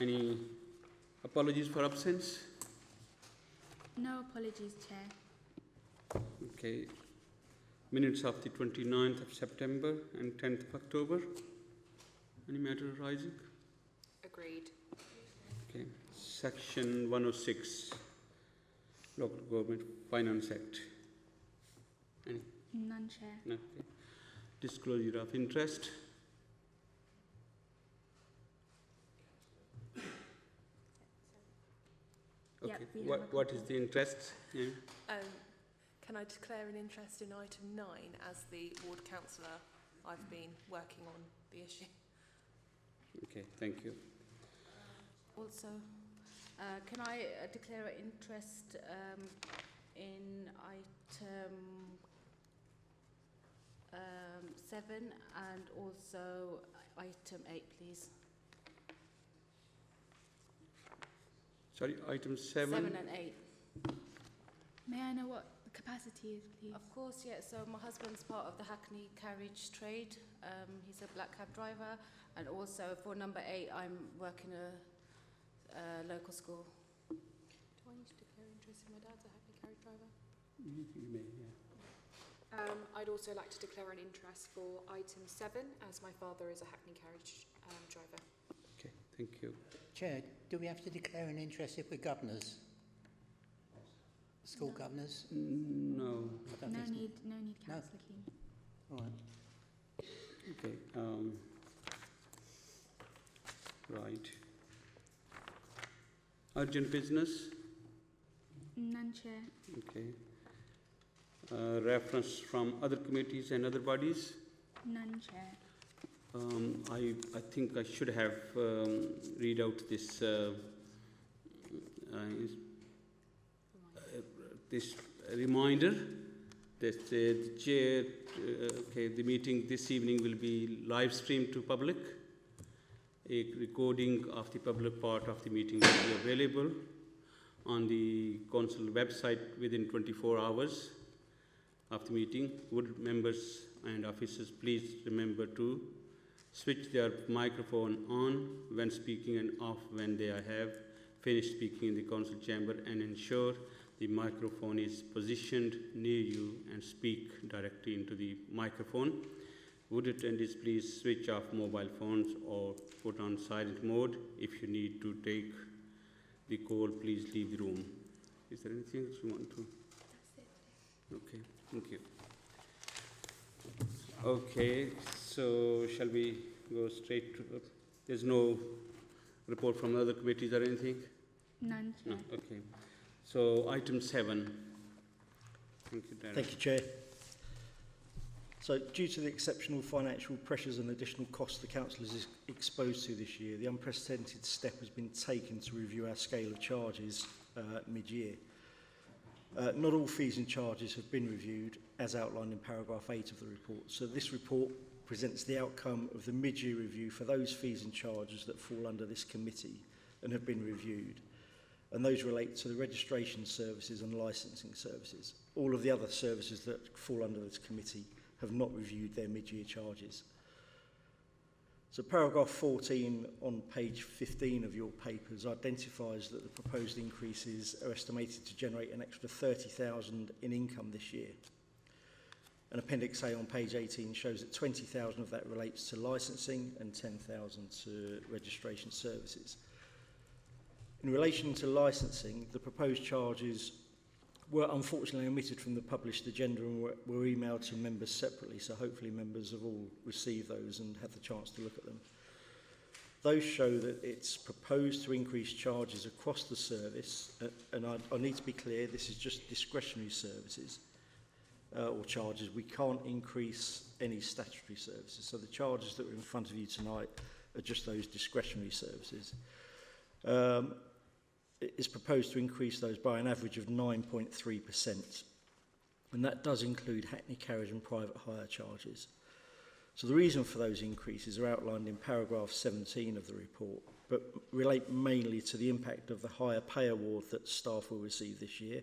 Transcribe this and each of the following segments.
Any apologies for absence? No apologies, Chair. Okay. Minutes of the 29th of September and 10th of October. Any matter arising? Agreed. Okay. Section 106, Local Government Finance Act. Any? None, Chair. No. Okay. Disclosure of interest. Okay. Yep, we have a What is couple. the interest? Yeah. Can I declare an interest in item 9 as the ward councillor? I've been working on the issue. Okay, thank you. Also, can I declare an interest in item 7 and also item 8, please? Sorry, item 7. 7 and 8. May I know what the capacity is, please? Of course, yeah. So my husband's part of the Hackney carriage trade. He's a black cab driver. And also for number 8, I'm working a local school. Do I need to declare interest in my dad's a Hackney carriage driver? You may, yeah. I'd also like to declare an interest for item 7, as my father is a Hackney carriage driver. Okay, thank you. Chair, do we have to declare an interest if we're governors? School governors? No. I don't think so. No need, No. Councillor Keane. All right. Okay. Right. Urgent business. None, Chair. Okay. Reference from other committees and other bodies. None, Chair. I think I should have read out this this reminder that the chair, the meeting this evening will be live streamed to public. A recording of the public part of the meeting will be available on the council website within 24 hours of the meeting. Would members and officers please remember to switch their microphone on when speaking and off when they have finished speaking in the council chamber, and ensure the microphone is positioned near you and speak directly into the microphone. Would attendees please switch off mobile phones or put on silent mode. If you need to take the call, please leave the room. Is there anything else you want to? That's it. Okay, thank you. Okay, so shall we go straight to, there's no report from other committees or anything? None, Chair. No, okay. So item 7. Thank you, Darren. Thank you, Chair. So, due to the exceptional financial pressures and additional costs the Council is exposed to this year, the unprecedented step has been taken to review our scale of charges mid-year. Not all fees and charges have been reviewed, as outlined in paragraph 8 of the report. So this report presents the outcome of the mid-year review for those fees and charges that fall under this committee and have been reviewed. And those relate to the registration services and licensing services. All of the other services that fall under this committee have not reviewed their mid-year charges. So paragraph 14 on page 15 of your papers identifies that the proposed increases are estimated to generate an extra 30,000 in income this year. And Appendix A on page 18 shows that 20,000 of that relates to licensing and 10,000 to registration services. In relation to licensing, the proposed charges were unfortunately omitted from the published agenda and were emailed to members separately, so hopefully members have all received those and had the chance to look at them. Those show that it's proposed to increase charges across the service, and I need to be clear, this is just discretionary services or charges. We can't increase any statutory services, so the charges that are in front of you tonight are just those discretionary services. It's proposed to increase those by an average of 9.3%. And that does include Hackney carriage and private hire charges. So the reason for those increases are outlined in paragraph 17 of the report, but relate mainly to the impact of the higher pay award that staff will receive this year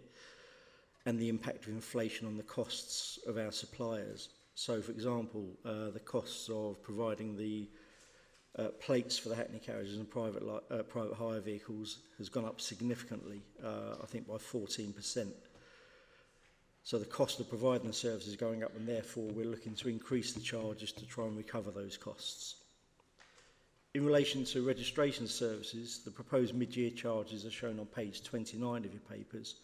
and the impact of inflation on the costs of our suppliers. So, for example, the costs of providing the plates for the Hackney carriages and private hire vehicles has gone up significantly, I think by 14%. So the cost of providing the service is going up, and therefore we're looking to increase the charges to try and recover those costs. In relation to registration services, the proposed mid-year charges are shown on page 29 of your papers,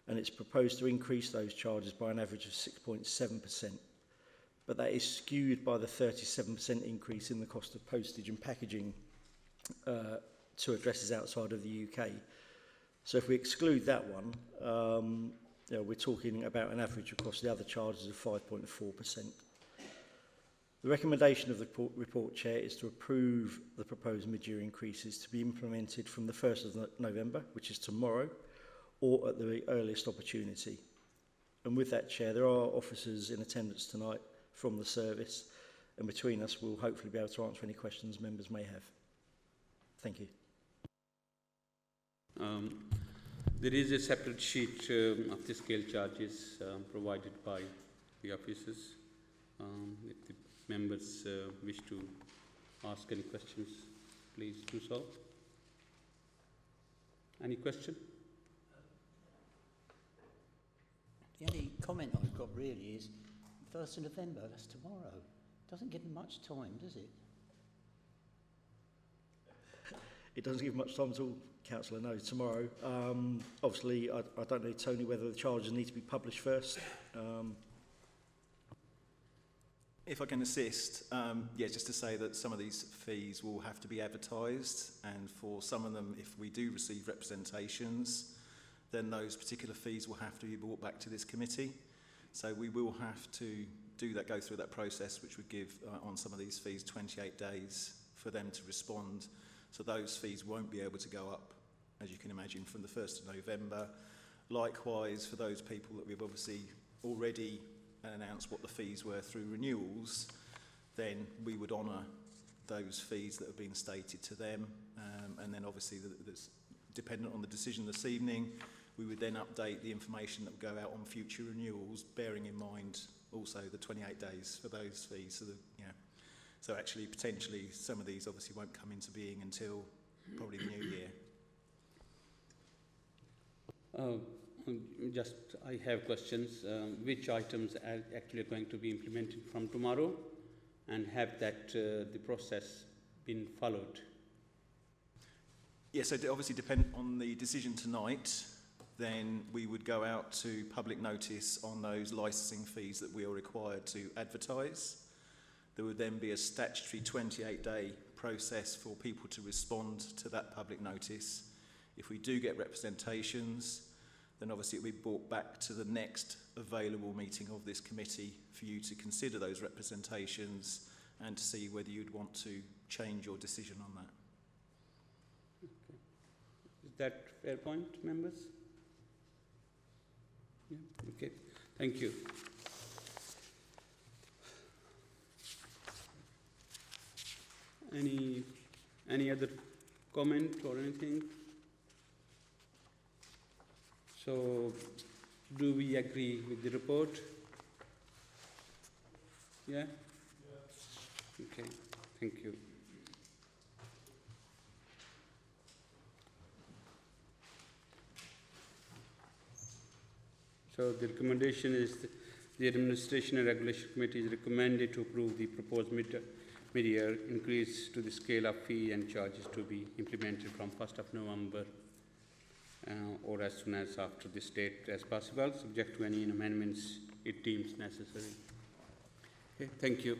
and it's proposed to increase those charges by an average of 6.7%. But that is skewed by the 37% increase in the cost of postage and packaging to addresses outside of the UK. So if we exclude that one, we're talking about an average across the other charges of 5.4%. The recommendation of the report, Chair, is to approve the proposed mid-year increases to be implemented from the 1st of November, which is tomorrow, or at the earliest opportunity. And with that, Chair, there are officers in attendance tonight from the service, and between us we'll hopefully be able to answer any questions members may have. Thank you. There is a separate sheet of the scale charges provided by the officers. If the members wish to ask any questions, please do so. Any question? The only comment I've got really is 1st of November, that's tomorrow. Doesn't give them much time, does it? It doesn't give much time at all, Councillor, no, tomorrow. Obviously, I don't know, Tony, whether the charges need to be published first. If I can assist, just to say that some of these fees will have to be advertised, and for some of them, if we do receive representations, then those particular fees will have to be brought back to this committee. So we will have to go through that process, which would give, on some of these fees, 28 days for them to respond. So those fees won't be able to go up, as you can imagine, from the 1st of November. Likewise, for those people that we've obviously already announced what the fees were through renewals, then we would honour those fees that have been stated to them. And then obviously, that's dependent on the decision this evening, we would then update the information that will go out on future renewals, bearing in mind also the 28 days for those fees. So actually, potentially, some of these obviously won't come into being until probably the new year. I have questions. Which items are actually going to be implemented from tomorrow, and have the process been followed? Yes, so it obviously depend on the decision tonight. Then we would go out to public notice on those licensing fees that we are required to advertise. There would then be a statutory 28-day process for people to respond to that public notice. If we do get representations, then obviously it will be brought back to the next available meeting of this committee for you to consider those representations and to see whether you'd want to change your decision on that. Okay. Is that fair point, members? Yeah. Okay. Thank you. Any other comment or anything? So, do we agree with the report? Yeah? Okay, thank you. So the recommendation is the Administration and Regulation Committee is recommended to approve the proposed mid-year increase to the scale of fee and charges to be implemented from 1st of November or as soon as after this date as possible, subject to any amendments it deems necessary. Okay, thank you.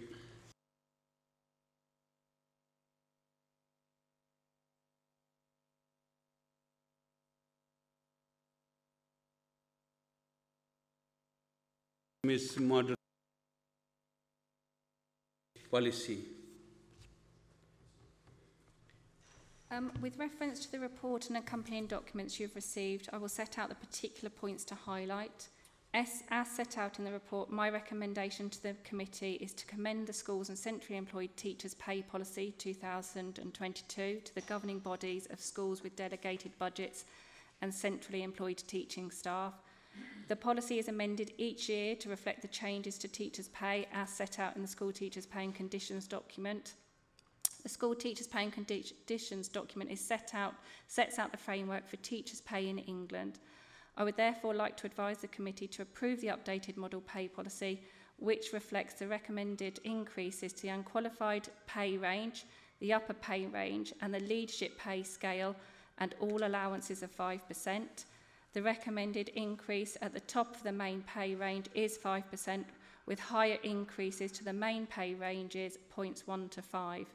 Ms. Modern Policy. With reference to the report and accompanying documents you've received, I will set out the particular points to highlight. As set out in the report, my recommendation to the committee is to commend the Schools and Centrally Employed Teachers Pay Policy 2022 to the governing bodies of schools with delegated budgets and centrally employed teaching staff. The policy is amended each year to reflect the changes to teachers' pay as set out in the School Teachers' Pay and Conditions document. The School Teachers' Pay and Conditions document sets out the framework for teachers' pay in England. I would therefore like to advise the committee to approve the updated model pay policy, which reflects the recommended increases to the unqualified pay range, the upper pay range and the leadership pay scale, and all allowances of 5%. The recommended increase at the top of the main pay range is 5%, with higher increases to the main pay ranges points 1 to 5.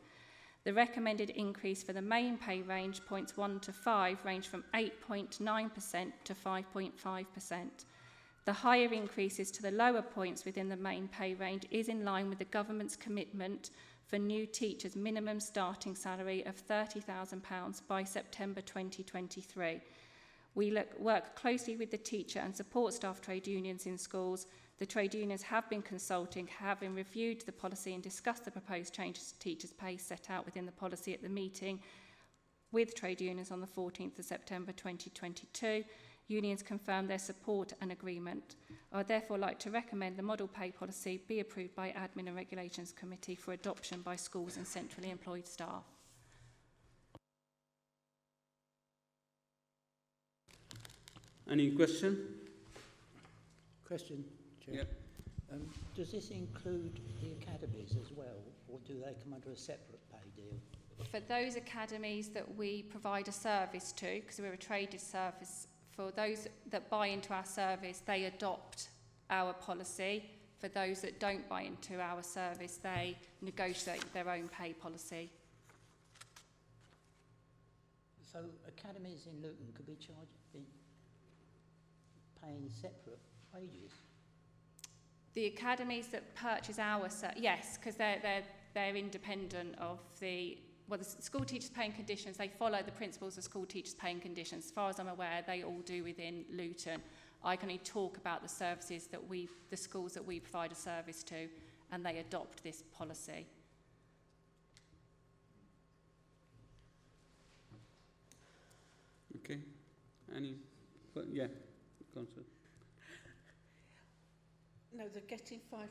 The recommended increase for the main pay range points 1 to 5 range from 8.9% to 5.5%. The higher increases to the lower points within the main pay range is in line with the government's commitment for new teachers' minimum starting salary of £30,000 by September 2023. We work closely with the teacher and support staff trade unions in schools. The trade unions have been consulting, having reviewed the policy and discussed the proposed changes to teachers' pay set out within the policy at the meeting with trade unions on the 14th of September 2022. Unions confirmed their support and agreement. I would therefore like to recommend the model pay policy be approved by Admin and Regulations Committee for adoption by schools and centrally employed staff. Any question? Question, Chair. Yeah. Does this include the academies as well, or do they come under a separate pay deal? For those academies that we provide a service to, because we're a traded service, for those that buy into our service, they adopt our policy. For those that don't buy into our service, they negotiate their own pay policy. So academies in Luton could be paying separate wages? The academies that purchase our yes, because they're independent of the School Teachers' Pay and Conditions. They follow the principles of School Teachers' Pay and Conditions. As far as I'm aware, they all do within Luton. I can only talk about the services that the schools that we provide a service to, and they adopt this policy. Okay. Yeah, Councillor. No, they're getting 5%.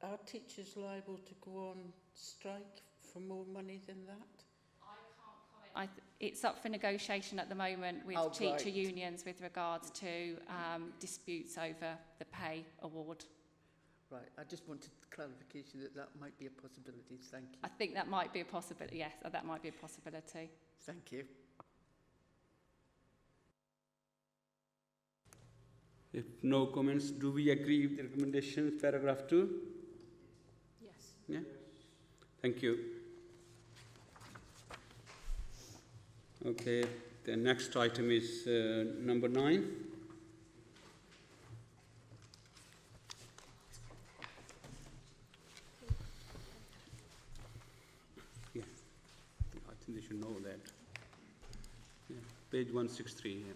Are teachers liable to go on strike for more money than that? I can't comment. It's up for negotiation at the moment with teacher unions with regards to disputes over the pay award. Right, I just wanted clarification that might be a possibility. Thank you. I think that might be a possibility, yes, that might be a possibility. Thank you. If no comments, do we agree with the recommendations, paragraph 2? Yes. Yeah? Thank you. Okay, the next item is number 9. Yeah, I think they should know that. Yeah. Page 163, yeah.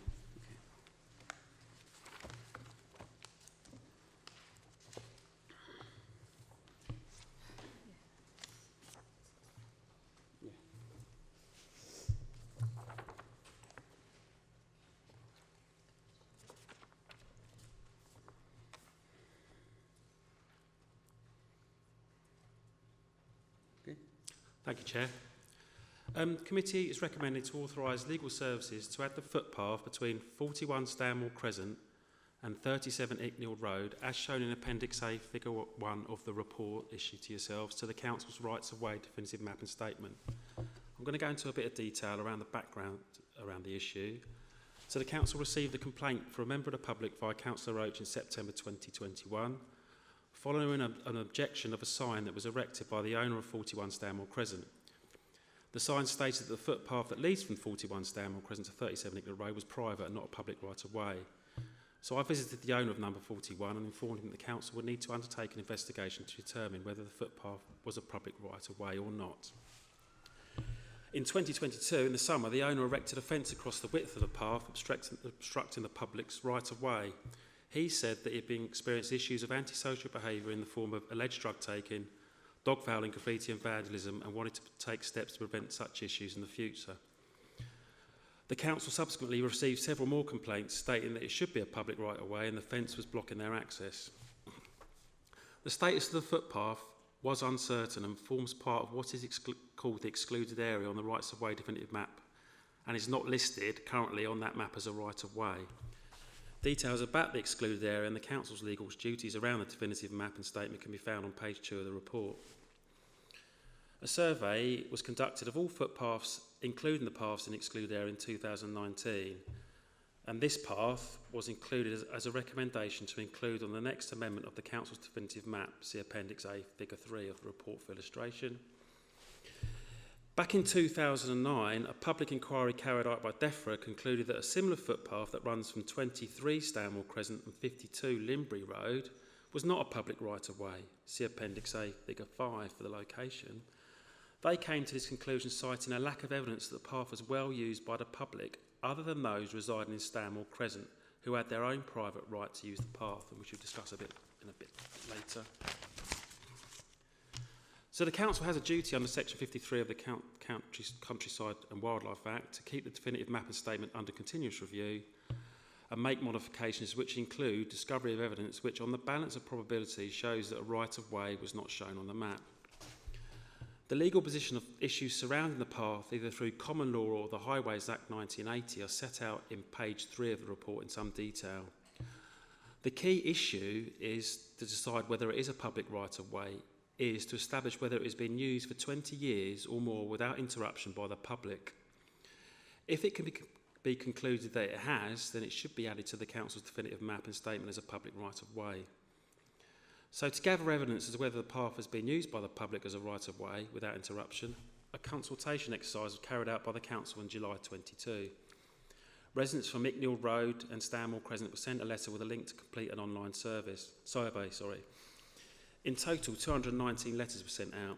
Thank you, Chair. Committee is recommended to authorise legal services to add the footpath between 41 Stanmore Crescent and 37 Icknield Road, as shown in Appendix A, Figure 1 of the report issued to yourselves, to the Council's Rights of Way definitive mapping statement. I'm going to go into a bit of detail around the background around the issue. So the Council received a complaint from a member of the public via Councillor Roach in September 2021, following an objection of a sign that was erected by the owner of 41 Stanmore Crescent. The sign stated that the footpath that leads from 41 Stanmore Crescent to 37 Icknield Road was private and not a public right-of-way. So I visited the owner of number 41 and informed him that the council would need to undertake an investigation to determine whether the footpath was a public right-of-way or not. In 2022, in the summer, the owner erected a fence across the width of the path, obstructing the public's right-of-way. He said that he had been experienced issues of antisocial behaviour in the form of alleged drug taking, dog fouling, graffiti and vandalism, and wanted to take steps to prevent such issues in the future. The council subsequently received several more complaints stating that it should be a public right-of-way and the fence was blocking their access. The status of the footpath was uncertain and forms part of what is called the excluded area on the rights-of-way definitive map and is not listed currently on that map as a right-of-way. Details about the excluded area and the council's legal duties around the definitive map and statement can be found on page 2 of the report. A survey was conducted of all footpaths, including the paths in the excluded area in 2019, and this path was included as a recommendation to include on the next amendment of the council's definitive map, see Appendix A, Figure 3 of the report for illustration. Back in 2009, a public inquiry carried out by DEFRA concluded that a similar footpath that runs from 23 Stanmore Crescent and 52 Limbury Road was not a public right-of-way. See Appendix A, Figure 5 for the location. They came to this conclusion citing a lack of evidence that the path was well used by the public other than those residing in Stanmore Crescent who had their own private right to use the path, and which we'll discuss in a bit later. So the council has a duty under section 53 of the Countryside and Wildlife Act to keep the definitive map and statement under continuous review and make modifications which include discovery of evidence which on the balance of probability shows that a right-of-way was not shown on the map. The legal position of issues surrounding the path, either through common law or the Highways Act 1980, are set out in page 3 of the report in some detail. The key issue is to decide whether it is a public right-of-way, is to establish whether it has been used for 20 years or more without interruption by the public. If it can be concluded that it has, then it should be added to the council's definitive map and statement as a public right-of-way. So to gather evidence as to whether the path has been used by the public as a right-of-way without interruption, a consultation exercise was carried out by the council in July 22. Residents from Icknield Road and Stanmore Crescent were sent a letter with a link to complete an online survey. In total, 219 letters were sent out.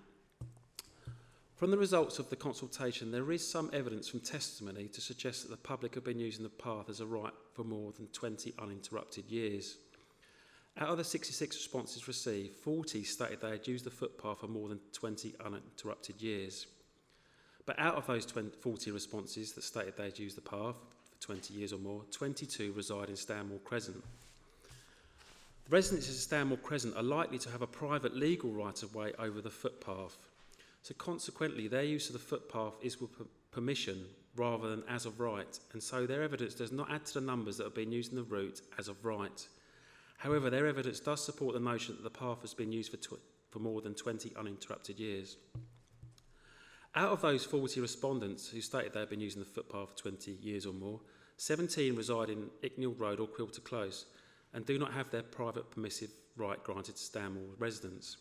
From the results of the consultation, there is some evidence from testimony to suggest that the public have been using the path as a right for more than 20 uninterrupted years. Out of the 66 responses received, 40 stated they had used the footpath for more than 20 uninterrupted years. But out of those 40 responses that stated they had used the path for 20 years or more, 22 reside in Stanmore Crescent. The residents of Stanmore Crescent are likely to have a private legal right-of-way over the footpath. So consequently, their use of the footpath is with permission rather than as of right, and so their evidence does not add to the numbers that have been using the route as of right. However, their evidence does support the notion that the path has been used for more than 20 uninterrupted years. Out of those 40 respondents who stated they had been using the footpath for 20 years or more, 17 reside in Icknield Road or Quilter Close and do not have their private permissive right granted to Stanmore residents.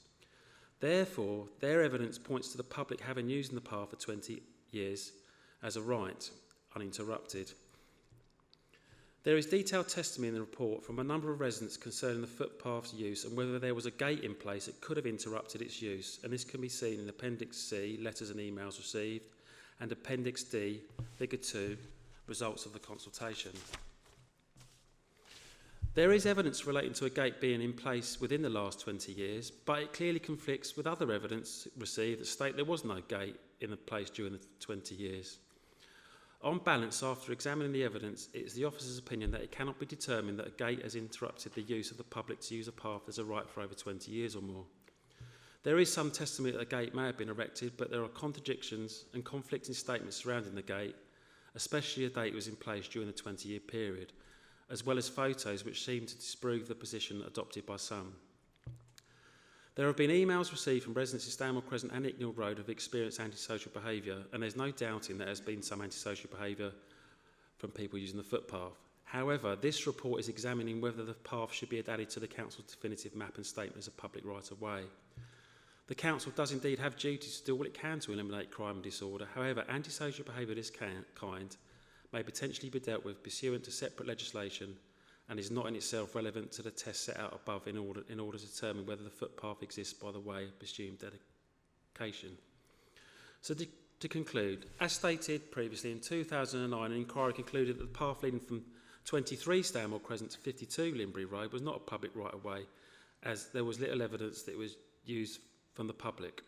Therefore, their evidence points to the public having used the path for 20 years as a right, uninterrupted. There is detailed testimony in the report from a number of residents concerning the footpath's use and whether there was a gate in place that could have interrupted its use, and this can be seen in Appendix C, letters and emails received, and Appendix D, Figure 2, results of the consultation. There is evidence relating to a gate being in place within the last 20 years, but it clearly conflicts with other evidence received that state there was no gate in place during the 20 years. On balance, after examining the evidence, it is the officer's opinion that it cannot be determined that a gate has interrupted the use of the public to use a path as a right for over 20 years or more. There is some testimony that a gate may have been erected, but there are contradictions and conflicting statements surrounding the gate, especially a date was in place during the 20-year period, as well as photos which seem to disprove the position adopted by some. There have been emails received from residents of Stanmore Crescent and Icknield Road who have experienced antisocial behaviour, and there's no doubting there has been some antisocial behaviour from people using the footpath. However, this report is examining whether the path should be added to the council's definitive map and statement as a public right-of-way. The council does indeed have duties to do all it can to eliminate crime and disorder. However, antisocial behaviour of this kind may potentially be dealt with pursuant to separate legislation and is not in itself relevant to the test set out above in order to determine whether the footpath exists by the way of presumed dedication. So to conclude, as stated previously, in 2009, an inquiry concluded that the path leading from 23 Stanmore Crescent to 52 Limbury Road was not a public right-of-way, as there was little evidence that it was used from the public.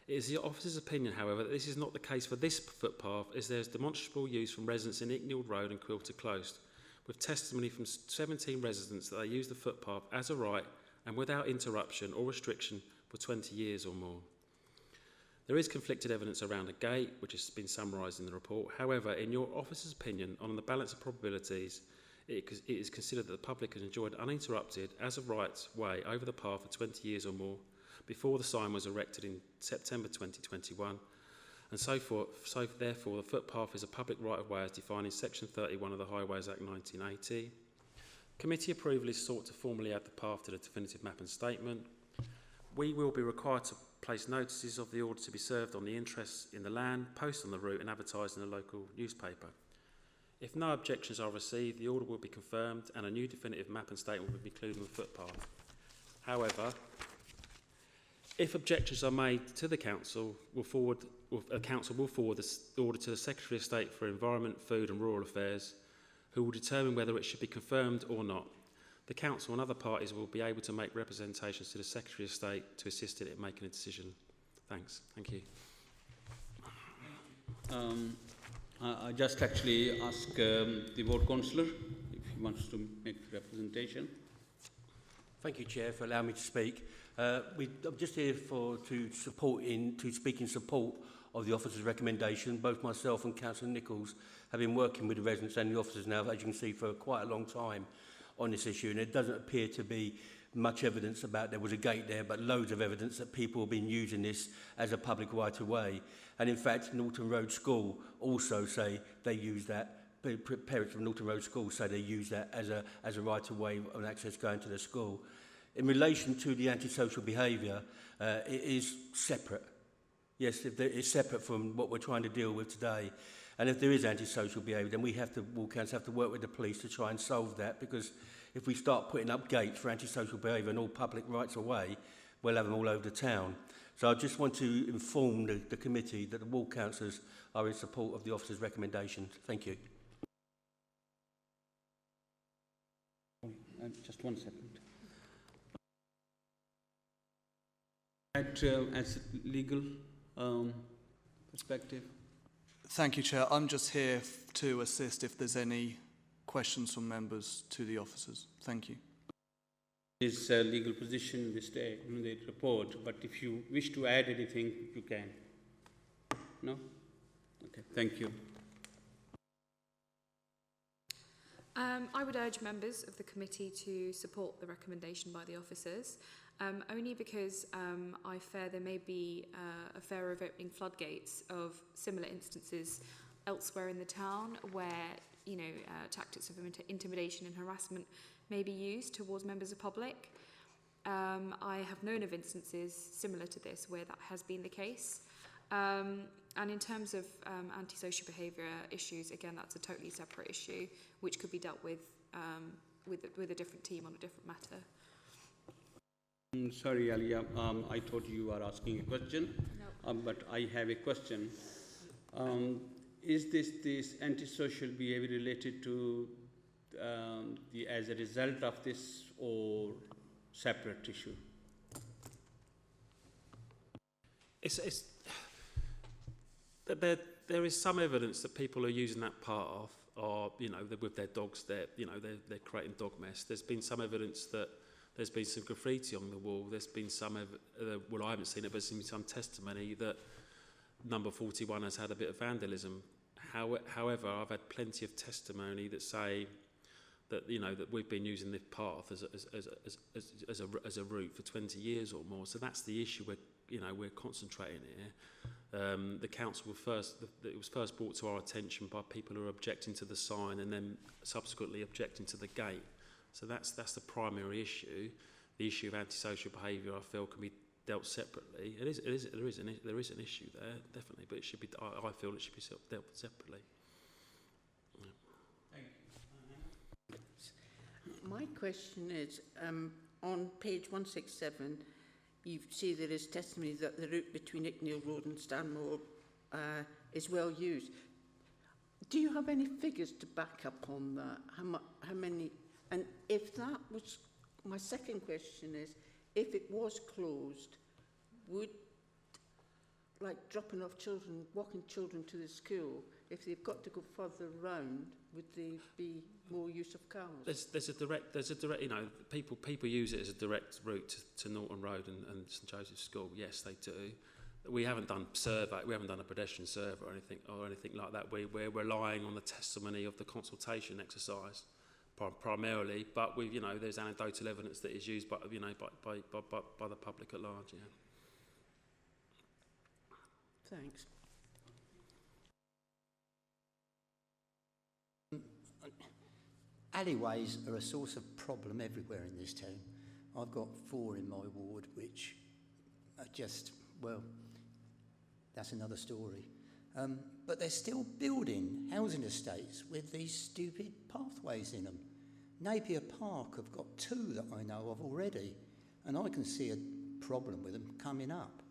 It is the officer's opinion, however, that this is not the case for this footpath, as there is demonstrable use from residents in Icknield Road and Quilter Close, with testimony from 17 residents that they use the footpath as a right and without interruption or restriction for 20 years or more. There is conflicted evidence around a gate, which has been summarised in the report. However, in your officer's opinion, on the balance of probabilities, it is considered that the public has enjoyed uninterrupted, as of right way, over the path for 20 years or more, before the sign was erected in September 2021, and therefore the footpath is a public right-of-way as defined in Section 31 of the Highways Act 1980. Committee approval is sought to formally add the path to the definitive map and statement. We will be required to place notices of the order to be served on the interests in the land, post on the route and advertised in the local newspaper. If no objections are received, the order will be confirmed and a new definitive map and statement will be included on the footpath. However, if objections are made to the council, council will forward this order to the Secretary of State for Environment, Food and Rural Affairs, who will determine whether it should be confirmed or not. The council and other parties will be able to make representations to the Secretary of State to assist it in making a decision. Thanks. Thank you. I just actually ask the ward councillor if he wants to make representation. Thank you, Chair, for allowing me to speak. I'm just here to speak in support of the officer's recommendation. Both myself and Councillor Nichols have been working with the residents and the officers now, as you can see, for quite a long time on this issue, and it doesn't appear to be much evidence about there was a gate there, but loads of evidence that people have been using this as a public right-of-way. And in fact, Norton Road School also say they use that. Parents from Norton Road School say they use that as a right-of-way on access going to the school. In relation to the antisocial behaviour, it is separate. Yes, it's separate from what we're trying to deal with today. And if there is antisocial behaviour, then Ward Council have to work with the police to try and solve that, because if we start putting up gates for antisocial behaviour and all public rights away, we'll have them all over the town. So I just want to inform the committee that the ward councillors are in support of the officer's recommendations. Thank you. Just 1 second. As legal perspective. Thank you, Chair. I'm just here to assist if there's any questions from members to the officers. Thank you. This legal position, this day, in the report, but if you wish to add anything, you can. No? Okay, thank you. I would urge members of the committee to support the recommendation by the officers, only because I fear there may be a fear of opening floodgates of similar instances elsewhere in the town where, you know, tactics of intimidation and harassment may be used towards members of public. I have known of instances similar to this where that has been the case. And in terms of antisocial behaviour issues, again, that's a totally separate issue, which could be dealt with a different team on a different matter. Sorry, Alia, I thought you were asking a question, no. But I have a question. Is this antisocial behaviour related to as a result of this or separate issue? There is some evidence that people are using that path, or with their dogs, they're creating dog mess. There's been some evidence that there's been some graffiti on the wall. There's been some, I haven't seen it, but there's been some testimony that number 41 has had a bit of vandalism. However, I've had plenty of testimony that say that that we've been using this path as a route for 20 years or more. So that's the issue we're concentrating here. The council it was first brought to our attention by people who are objecting to the sign and then subsequently objecting to the gate. So that's the primary issue. The issue of antisocial behaviour, I feel, can be dealt separately. There is an issue there, definitely, but it should be. I feel it should be dealt with separately. Yeah. Thank you. My question is, on page 167, you see there is testimony that the route between Icknield Road and Stanmore is well used. Do you have any figures to back up on that? How many? And if that was, my second question is, if it was closed, would like dropping off children, walking children to the school, if they've got to go further round, would there be more use of cars? There's a direct, you know, people use it as a direct route to Norton Road and St Joseph's School. Yes, they do. We haven't done a pedestrian survey or anything like that. We're relying on the testimony of the consultation exercise primarily, but you know, there's anecdotal evidence that is used by the public at large. Yeah. Thanks. Alleyways are a source of problem everywhere in this town. I've got 4 in my ward, which are just, well, that's another story. But they're still building housing estates with these stupid pathways in them. Napier Park have got 2 that I know of already, and I can see a problem with them coming up.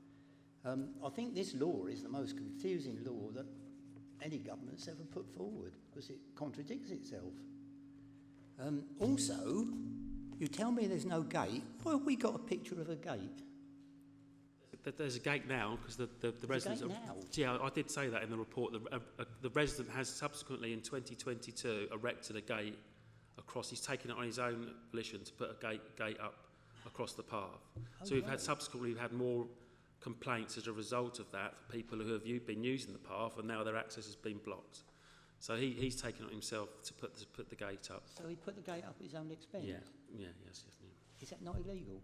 I think this law is the most confusing law that any government's ever put forward, because it contradicts itself. Also, you tell me there's no gate. Why have we got a picture of a gate? There's a gate now because the residents. A gate now? Yeah, I did say that in the report. The resident has subsequently in 2022 erected a gate across. He's taken it on his own volition to put a gate up across the path. So we've had more complaints as a result of that for people who have been using the path, and now their access has been blocked. So he's taken it himself to put the gate up. So he put the gate up at his own expense? Yeah. Is that not illegal?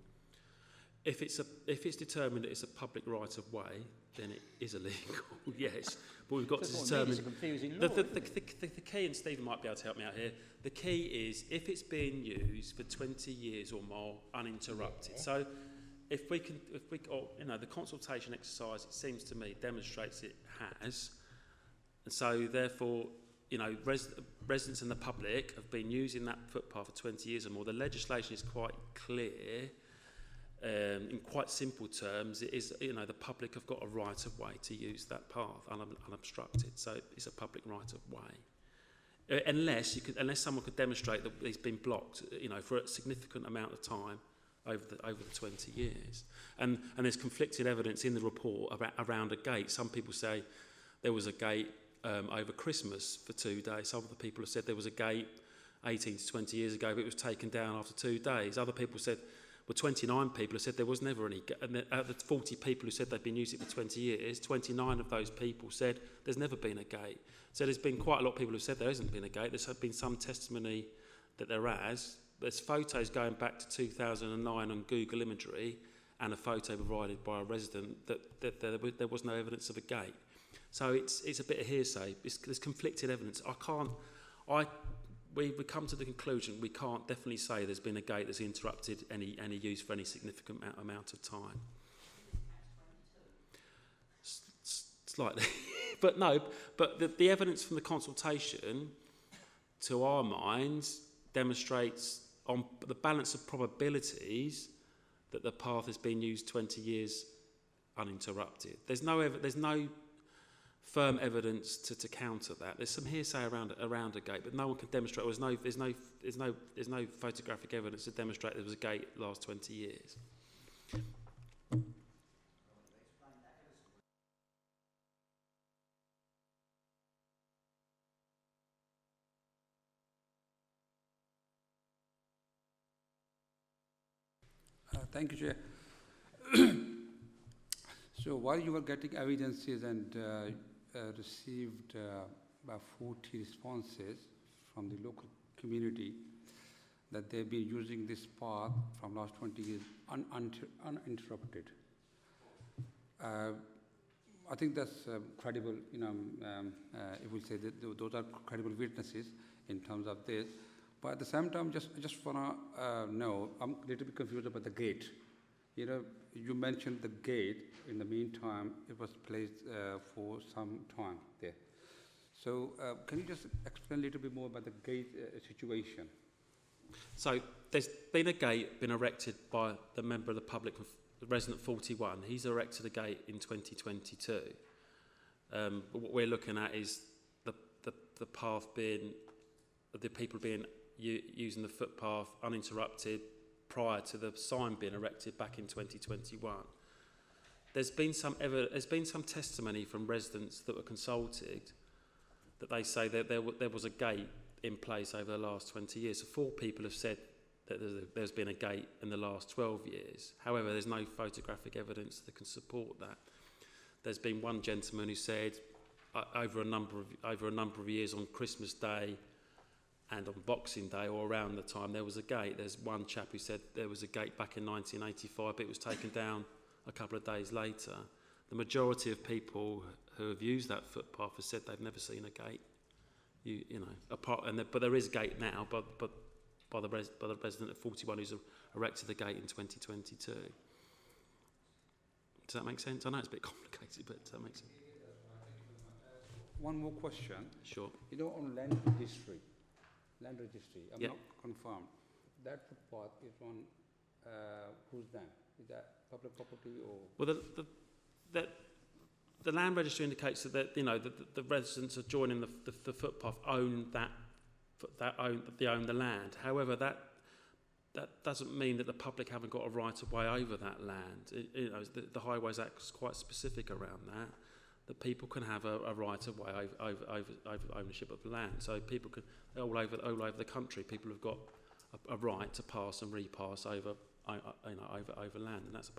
If it's determined that it's a public right of way, then it is illegal. Yes, but we've got to determine. It's a confusing law, the key, and Stephen might be able to help me out here. The key is if it's being used for 20 years or more uninterrupted. Yeah. So the consultation exercise, it seems to me, demonstrates it has, and so therefore, you know, residents and the public have been using that footpath for 20 years or more. The legislation is quite clear. In quite simple terms, it is, you know, the public have got a right of way to use that path unobstructed. So it's a public right of way, unless someone could demonstrate that it's been blocked, you know, for a significant amount of time over the 20 years. And there's conflicting evidence in the report around a gate. Some people say there was a gate over Christmas for 2 days. Some of the people have said there was a gate 18 to 20 years ago, but it was taken down after 2 days. Other people said. Well, 29 people have said there was never any, and out of the 40 people who said they've been using it for 20 years, 29 of those people said there's never been a gate. So there's been quite a lot of people who said there hasn't been a gate. There's been some testimony that there has. There's photos going back to 2009 on Google Imagery and a photo provided by a resident that there was no evidence of a gate. So it's a bit of hearsay. There's conflicting evidence. We come to the conclusion we can't definitely say there's been a gate that's interrupted any use for any significant amount of time. Slightly. But the evidence from the consultation, to our minds, demonstrates on the balance of probabilities that the path has been used 20 years uninterrupted. There's no firm evidence to counter that. There's some hearsay around a gate, but no one can demonstrate. There's no photographic evidence to demonstrate there was a gate the last 20 years. Thank you, Chair. So while you were getting evidences and received about 40 responses from the local community that they've been using this path from last 20 years uninterrupted. I think that's credible, if we say that those are credible witnesses in terms of this. But at the same time, I just want to know, I'm a little bit confused about the gate. You know, you mentioned the gate. In the meantime, it was placed for some time there. So can you just explain a little bit more about the gate situation? So there's been a gate been erected by the member of the public, resident 41. He's erected a gate in 2022. What we're looking at is the path being, the people being using the footpath uninterrupted prior to the sign being erected back in 2021. there's been some testimony from residents that were consulted that they say that there was a gate in place over the last 20 years. So 4 people have said that there's been a gate in the last 12 years. However, there's no photographic evidence that can support that. There's been one gentleman who said over a number of years on Christmas Day and on Boxing Day or around the time there was a gate. There's one chap who said there was a gate back in 1985, but it was taken down a couple of days later. The majority of people who have used that footpath have said they've never seen a gate. But there is a gate now, but by the resident of 41 who's erected the gate in 2022. Does that make sense? I know it's a bit complicated, but does that make sense? One more question. Sure. You know, on land registry, I'm not confirmed. That footpath is on whose land? Is that public property or? Well, the land registry indicates that the residents adjoining the footpath own they own the land. However, that doesn't mean that the public haven't got a right of way over that land. The Highways Act is quite specific around that people can have a right of way over ownership of the land. So people can all over the country, people have got a right to pass and repass over land, and that's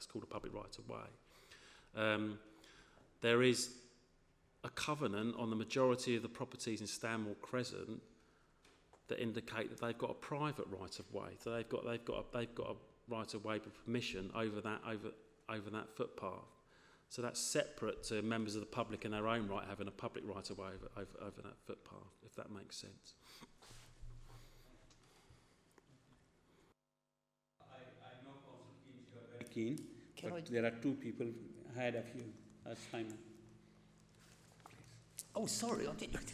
called a public right of way. There is a covenant on the majority of the properties in Stanmore Crescent that indicate that they've got a private right of way. So they've got a right of way with permission over that footpath. So that's separate to members of the public in their own right having a public right of way over that footpath, if that makes sense. I know Council Keane, you are very keen, but there are 2 people ahead of you. Simon. Oh, sorry, I didn't.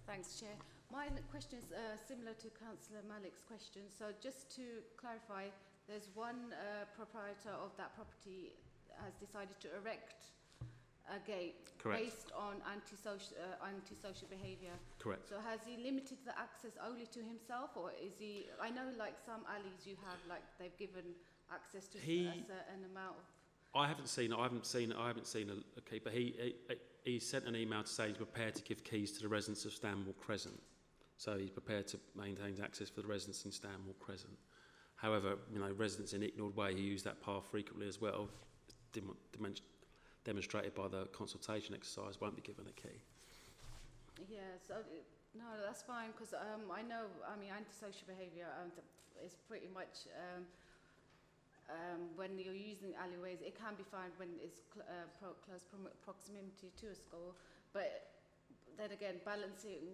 Thanks, Chair. My question is similar to Councillor Malik's question. So just to clarify, there's one proprietor of that property has decided to erect a gate. Correct. Based on antisocial behaviour. Correct. So has he limited the access only to himself, or is he? I know, like some alleys, you have they've given access to a certain amount of. I haven't seen a key, but he sent an email to say he's prepared to give keys to the residents of Stanmore Crescent. So he's prepared to maintain access for the residents in Stanmore Crescent. However, residents in Icknield Way who use that path frequently as well, demonstrated by the consultation exercise, won't be given a key. Yeah, so no, that's fine, because I know, antisocial behaviour is pretty much when you're using alleyways, it can be fine when it's close proximity to a school, but then again,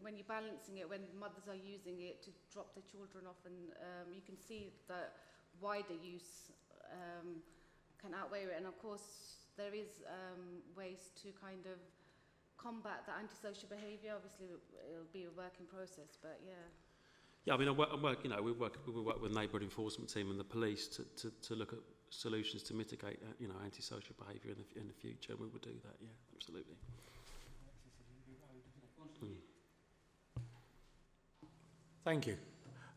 when you're balancing it, when mothers are using it to drop their children off, and you can see that wider use can outweigh it, and of course there is ways to kind of combat the antisocial behaviour. Obviously, it'll be a working process, but yeah. Yeah, we work with the neighbourhood enforcement team and the police to look at solutions to mitigate antisocial behaviour in the future. We will do that. Yeah, absolutely. Thank you.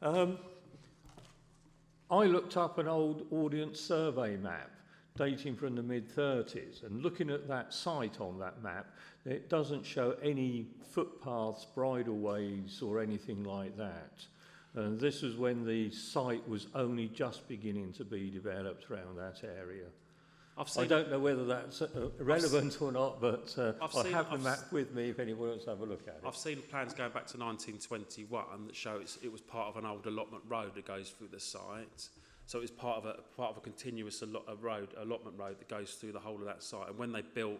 I looked up an old audience survey map dating from the mid-30s, and looking at that site on that map, it doesn't show any footpaths, bridleways or anything like that. And this was when the site was only just beginning to be developed around that area. I don't know whether that's relevant or not, but I have the map with me if anyone wants to have a look at it. I've seen plans going back to 1921 that show it was part of an old allotment road that goes through the site. So it was part of a continuous allotment road that goes through the whole of that site. And when they built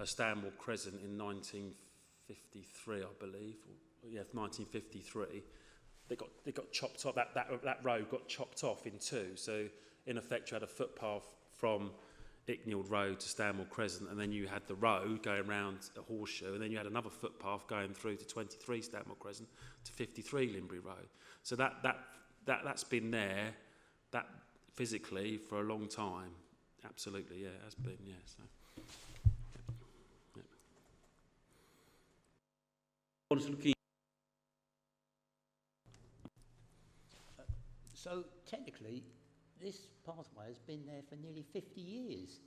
Stanmore Crescent in 1953, I believe, 1953. They got chopped off. That road got chopped off in 2. So in effect, you had a footpath from Icknield Road to Stanmore Crescent, and then you had the road going round a horseshoe, and then you had another footpath going through to 23 Stanmore Crescent to 53 Linbury Road. So that's been there, that physically for a long time. Absolutely, yeah, it has been, yeah. So. Yeah. So technically, this pathway has been there for nearly 50 years.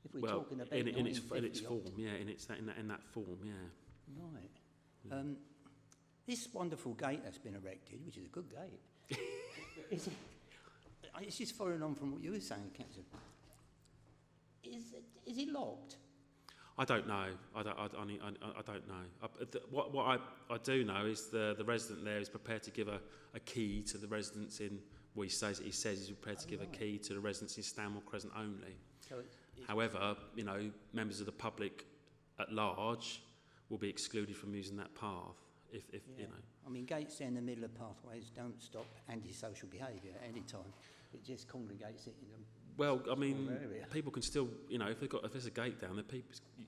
If we're well, talking about in its 1950 form, yeah, in that form, yeah. Right. This wonderful gate that's been erected, which is a good gate, it's just following on from what you were saying, Councillor. Is it locked? I don't know. I don't know. What I do know is the resident there is prepared to give a key to the residents in. Well, he says he's prepared to give a key to the residents in Stanmore Crescent only. So however, you know, members of the public at large will be excluded from using that path. If you know. I mean, gates in the middle of pathways don't stop antisocial behaviour at any time. It just congregates it in a well, I mean, area. people can still, you know, if there's a gate down there,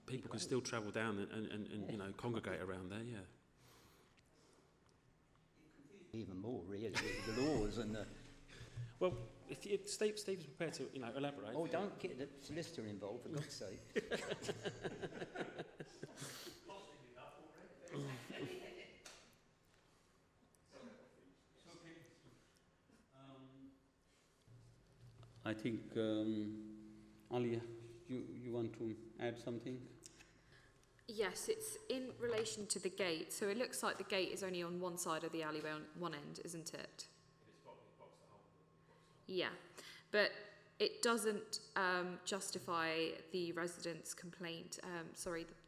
people can still travel down and you know, congregate around there, yeah. Even more, really, with the laws and the... Well, if Steve's prepared to, you know, elaborate. Oh, don't get the solicitor involved, for God's sake. I think, Alia, you want to add something? Yes, it's in relation to the gate. So it looks like the gate is only on one side of the alleyway on one end, isn't it? Yeah, but it doesn't justify the residents' complaint.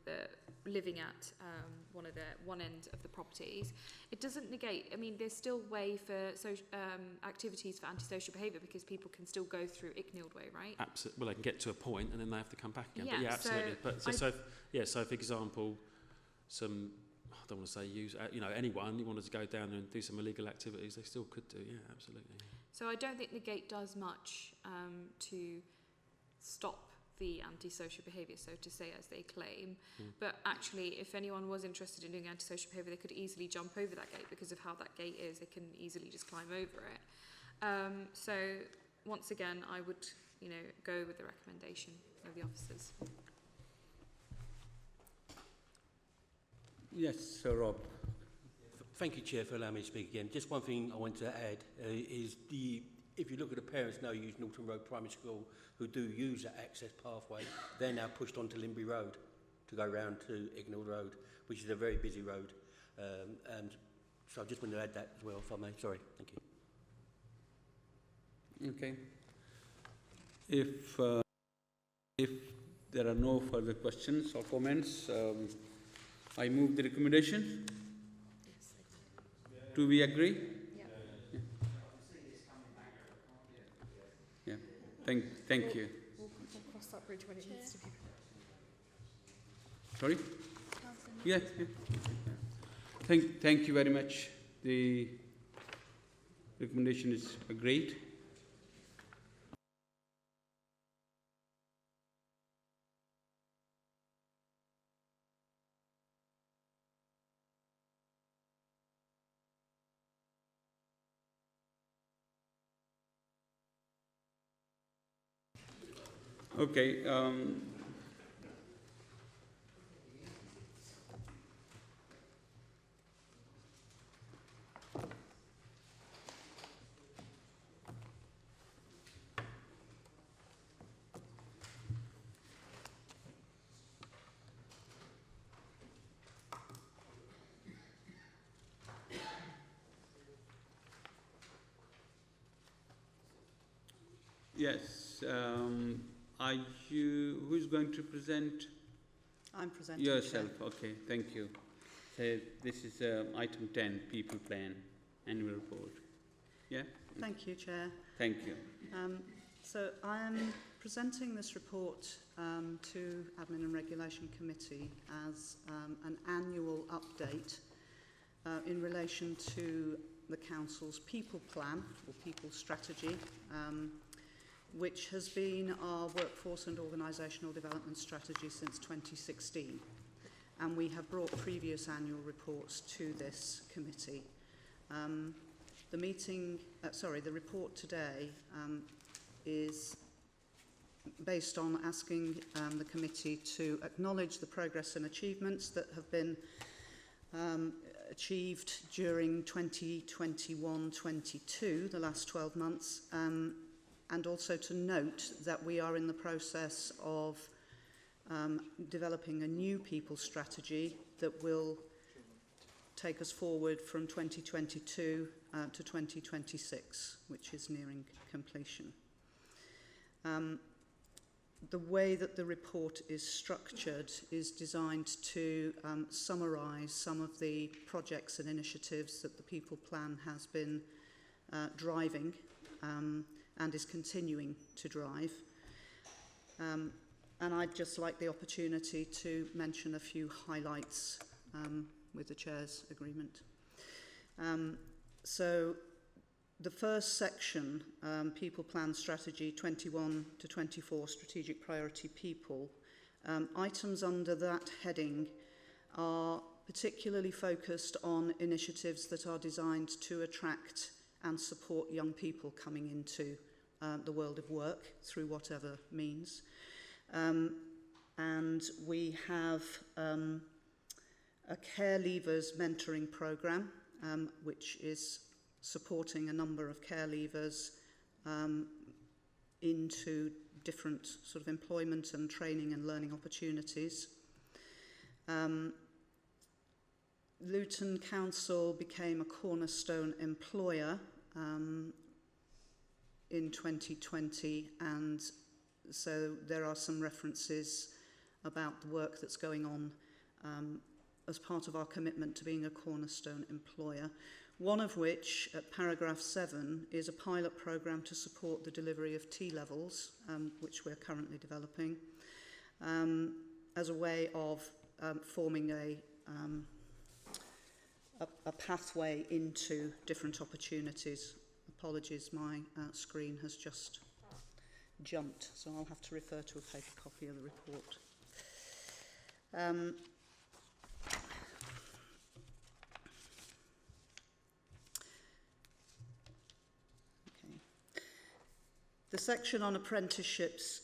The living at one end of the properties. It doesn't negate. I mean, there's still way for activities for antisocial behaviour because people can still go through Icknield Way, right? Absolutely. Well, they can get to a point and then they have to come back again. Yeah, but yeah, absolutely. so So for example, I don't want to say anyone who wanted to go down and do some illegal activities, they still could do. Yeah, absolutely. So I don't think the gate does much to stop the antisocial behaviour, so to say, as they claim. But actually, if anyone was interested in doing antisocial behaviour, they could easily jump over that gate because of how that gate is. They can easily just climb over it. So once again, I would, go with the recommendation of the officers. Yes, Sir Rob. Thank you, Chair, for allowing me to speak again. Just one thing I want to add is if you look at the parents now use Norton Road Primary School who do use that access pathway, they're now pushed onto Limbury Road to go round to Icknield Road, which is a very busy road. And so I just want to add that as well, if I may. Sorry, thank you. Okay. If there are no further questions or comments, I move the recommendation. Do we agree? Yeah. Thank you. We'll cross that bridge when it needs to be. Sorry? Yeah. Thank you very much. The recommendation is agreed. Okay. Yes. Who's going to present? I'm presenting. Yourself. Okay, thank you. So this is item 10, People Plan, Annual Report. Yeah? Thank you, Chair. Thank you. So I am presenting this report to Admin and Regulation Committee as an annual update in relation to the Council's People Plan, or People Strategy, which has been our workforce and organisational development strategy since 2016. And we have brought previous annual reports to this committee. The report today is based on asking the committee to acknowledge the progress and achievements that have been achieved during 2021-22, the last 12 months, and also to note that we are in the process of developing a new people strategy that will take us forward from 2022 to 2026, which is nearing completion. The way that the report is structured is designed to summarise some of the projects and initiatives that the People Plan has been driving and is continuing to drive. And I'd just like the opportunity to mention a few highlights with the Chair's agreement. So the first section, People Plan Strategy 21 to 24, Strategic Priority People, items under that heading are particularly focused on initiatives that are designed to attract and support young people coming into the world of work through whatever means. And we have a Care Leavers mentoring programme, which is supporting a number of care leavers into different sort of employment and training and learning opportunities. Luton Council became a cornerstone employer in 2020, and so there are some references about the work that's going on as part of our commitment to being a cornerstone employer. One of which, at paragraph 7, is a pilot programme to support the delivery of T-levels, which we're currently developing, as a way of forming a pathway into different opportunities. Apologies, my screen has just jumped, so I'll have to refer to a paper copy of the report. The section on apprenticeships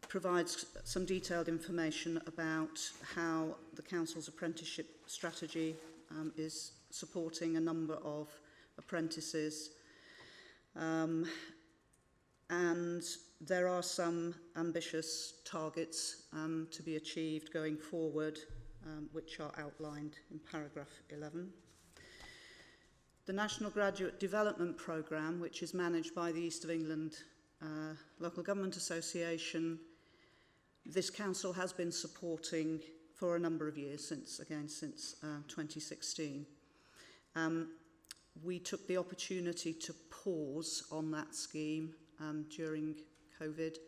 provides some detailed information about how the Council's apprenticeship strategy is supporting a number of apprentices. And there are some ambitious targets to be achieved going forward, which are outlined in paragraph 11. The National Graduate Development Programme, which is managed by the East of England Local Government Association, this council has been supporting for a number of years, since 2016. We took the opportunity to pause on that scheme during COVID,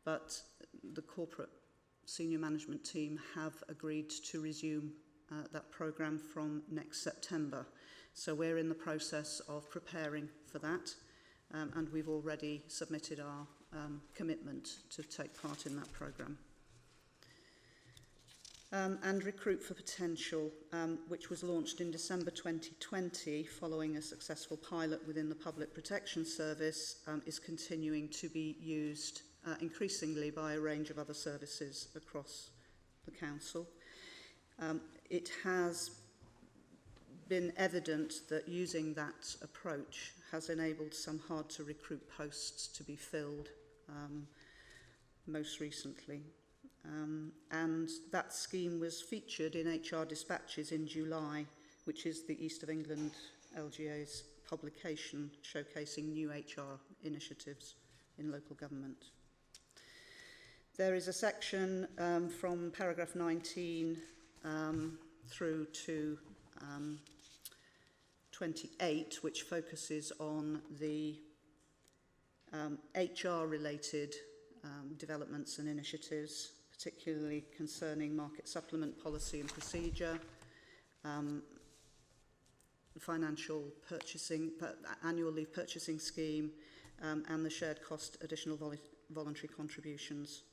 but the corporate senior management team have agreed to resume that programme from next September. So we're in the process of preparing for that, and we've already submitted our commitment to take part in that programme. And Recruit for Potential, which was launched in December 2020 following a successful pilot within the Public Protection Service, is continuing to be used increasingly by a range of other services across the Council. It has been evident that using that approach has enabled some hard-to-recruit posts to be filled most recently. And that scheme was featured in HR Dispatches in July, which is the East of England LGA's publication showcasing new HR initiatives in local government. There is a section from paragraph 19 through to 28, which focuses on the HR-related developments and initiatives, particularly concerning market supplement policy and procedure, financial purchasing, annual leave purchasing scheme, and the shared cost additional voluntary contributions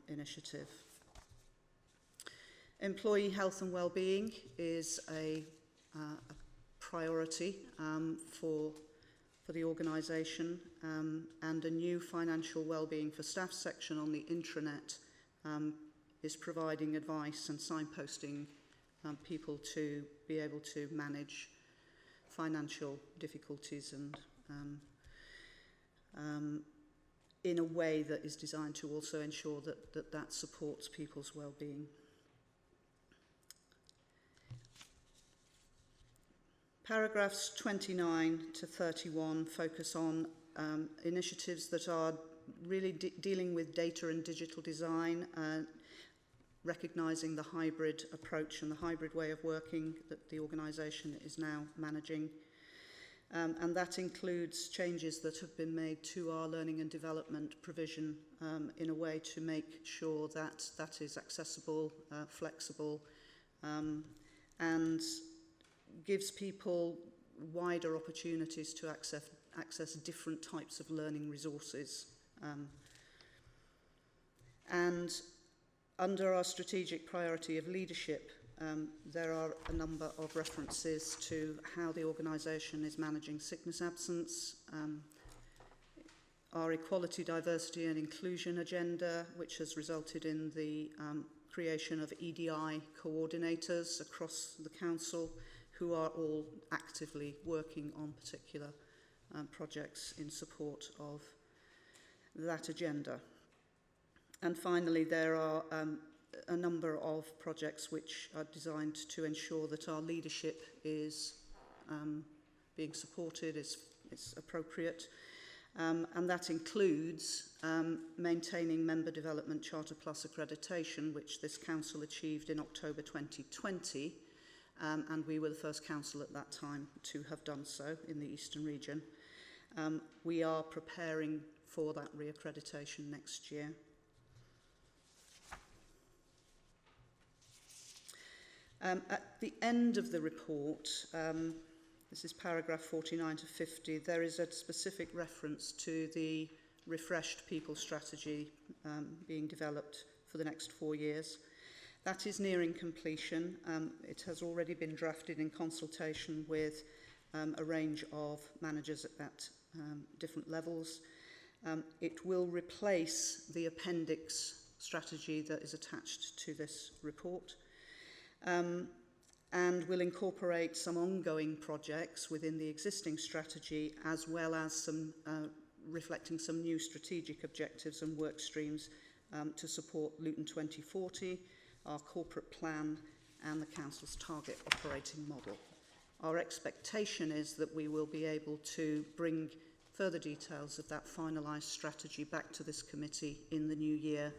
initiative. Employee health and well-being is a priority for the organisation, and a new financial well-being for staff section on the intranet is providing advice and signposting people to be able to manage financial difficulties and in a way that is designed to also ensure that supports people's well-being. Paragraphs 29 to 31 focus on initiatives that are really dealing with data and digital design, recognising the hybrid approach and the hybrid way of working that the organisation is now managing. And that includes changes that have been made to our learning and development provision in a way to make sure that that is accessible, flexible, and gives people wider opportunities to access different types of learning resources. And under our strategic priority of leadership, there are a number of references to how the organisation is managing sickness absence, our equality, diversity and inclusion agenda, which has resulted in the creation of EDI coordinators across the council, who are all actively working on particular projects in support of that agenda. And finally, there are a number of projects which are designed to ensure that our leadership is being supported, is appropriate, and that includes maintaining Member Development Charter Plus accreditation, which this council achieved in October 2020, and we were the first council at that time to have done so in the Eastern region. We are preparing for that reaccreditation next year. At the end of the report, this is paragraph 49 to 50, there is a specific reference to the refreshed people strategy being developed for the next 4 years. That is nearing completion. It has already been drafted in consultation with a range of managers at different levels. It will replace the appendix strategy that is attached to this report. And will incorporate some ongoing projects within the existing strategy, as well as some reflecting some new strategic objectives and work streams to support Luton 2040, our corporate plan and the Council's target operating model. Our expectation is that we will be able to bring further details of that finalised strategy back to this committee in the new year,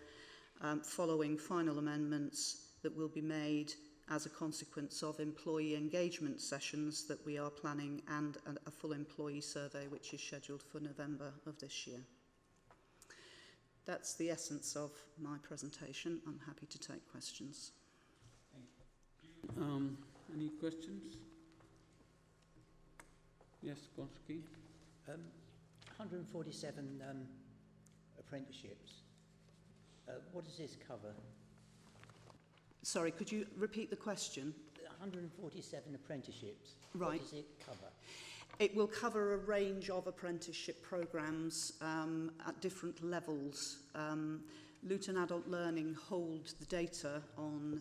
following final amendments that will be made as a consequence of employee engagement sessions that we are planning and a full employee survey which is scheduled for November of this year. That's the essence of my presentation. I'm happy to take questions. Any questions? Yes, Gonski. 147 apprenticeships. What does this cover? Sorry, could you repeat the question? 147 apprenticeships. Right. What does it cover? It will cover a range of apprenticeship programmes at different levels. Luton Adult Learning hold the data on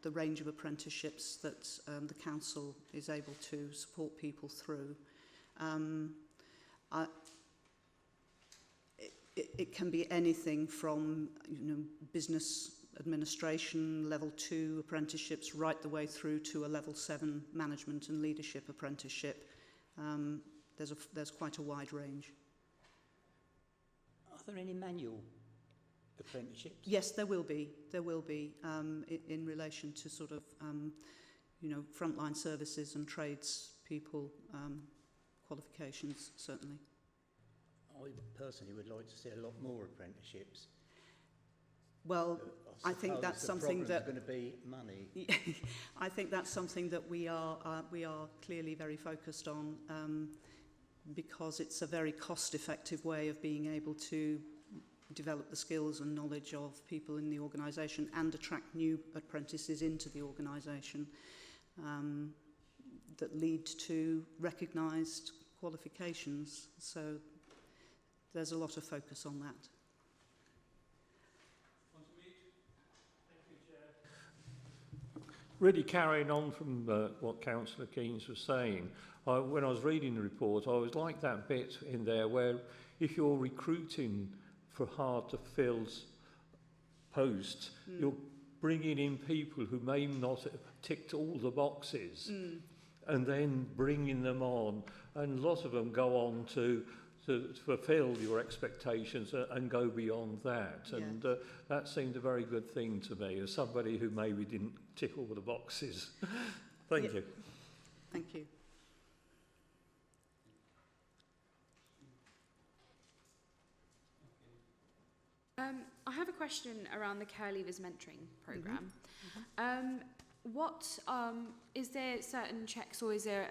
the range of apprenticeships that the council is able to support people through. It can be anything from business administration, level 2 apprenticeships, right the way through to a level 7 management and leadership apprenticeship. There's quite a wide range. Are there any manual apprenticeships? Yes, there will be. There will be in relation to sort of frontline services and trades people qualifications, certainly. I personally would like to see a lot more apprenticeships. Well, I think that's something that going to be money. I think that's something that we are clearly very focused on because it's a very cost-effective way of being able to develop the skills and knowledge of people in the organisation and attract new apprentices into the organisation that lead to recognised qualifications. So there's a lot of focus on that. really carrying on from what Councillor Keynes was saying, when I was reading the report, I was like that bit in there where if you're recruiting for hard-to-fill posts, you're bringing in people who may not have ticked all the boxes and then bringing them on. And a lot of them go on to fulfil your expectations and go beyond that. Yeah. And that seemed a very good thing to me, as somebody who maybe didn't tick all the boxes. Thank you. Thank you. I have a question around the Care Leavers Mentoring Programme. Is there certain checks, or is there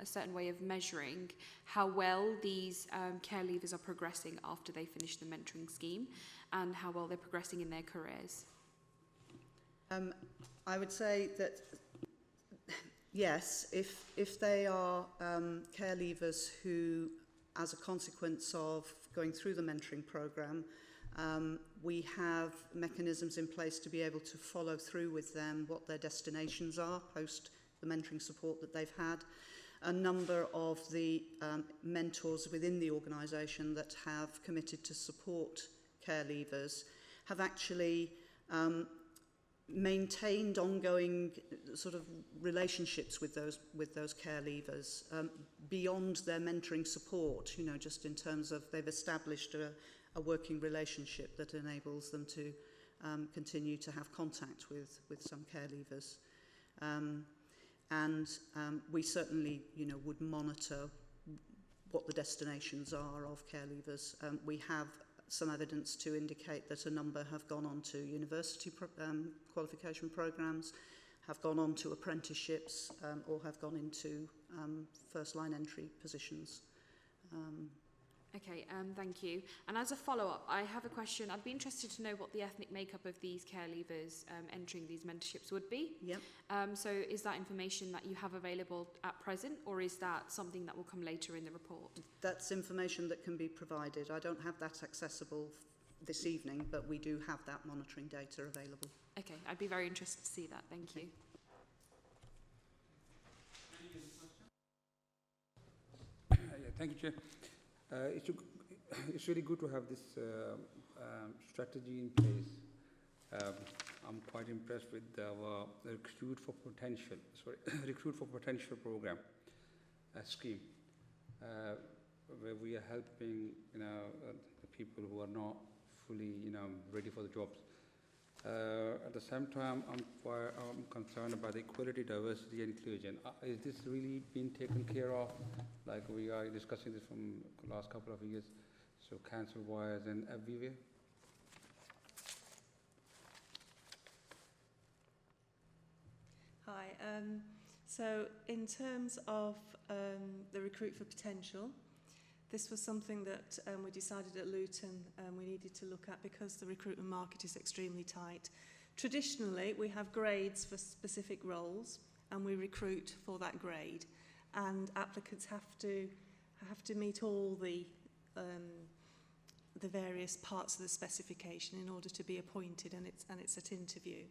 a certain way of measuring how well these care leavers are progressing after they finish the mentoring scheme, and how well they're progressing in their careers? I would say that yes, if they are care leavers who, as a consequence of going through the mentoring programme, we have mechanisms in place to be able to follow through with them what their destinations are post the mentoring support that they've had. A number of the mentors within the organisation that have committed to support care leavers have actually maintained ongoing sort of relationships with those care leavers beyond their mentoring support, you know, just in terms of they've established a working relationship that enables them to continue to have contact with some care leavers. We certainly, you know, would monitor what the destinations are of care leavers. We have some evidence to indicate that a number have gone on to university qualification programmes, have gone on to apprenticeships, or have gone into first-line entry positions. Okay, thank you. And as a follow-up, I have a question. I'd be interested to know what the ethnic makeup of these care leavers entering these mentorships would be. Yep. So is that information that you have available at present, or is that something that will come later in the report? That's information that can be provided. I don't have that accessible this evening, but we do have that monitoring data available. Okay, I'd be very interested to see that. Thank you. Thank you, Chair. It's really good to have this strategy in place. I'm quite impressed with our Recruit for Potential program scheme, where we are helping, you know, the people who are not fully, you know, ready for the jobs. At the same time, I'm concerned about the equality, diversity, and inclusion. Is this really being taken care of? Like we are discussing this from the last couple of years, so council-wise and everywhere. Hi. So in terms of the Recruit for Potential, this was something that we decided at Luton we needed to look at because the recruitment market is extremely tight. Traditionally, we have grades for specific roles and we recruit for that grade. And applicants have to meet all the various parts of the specification in order to be appointed, and it's at interview.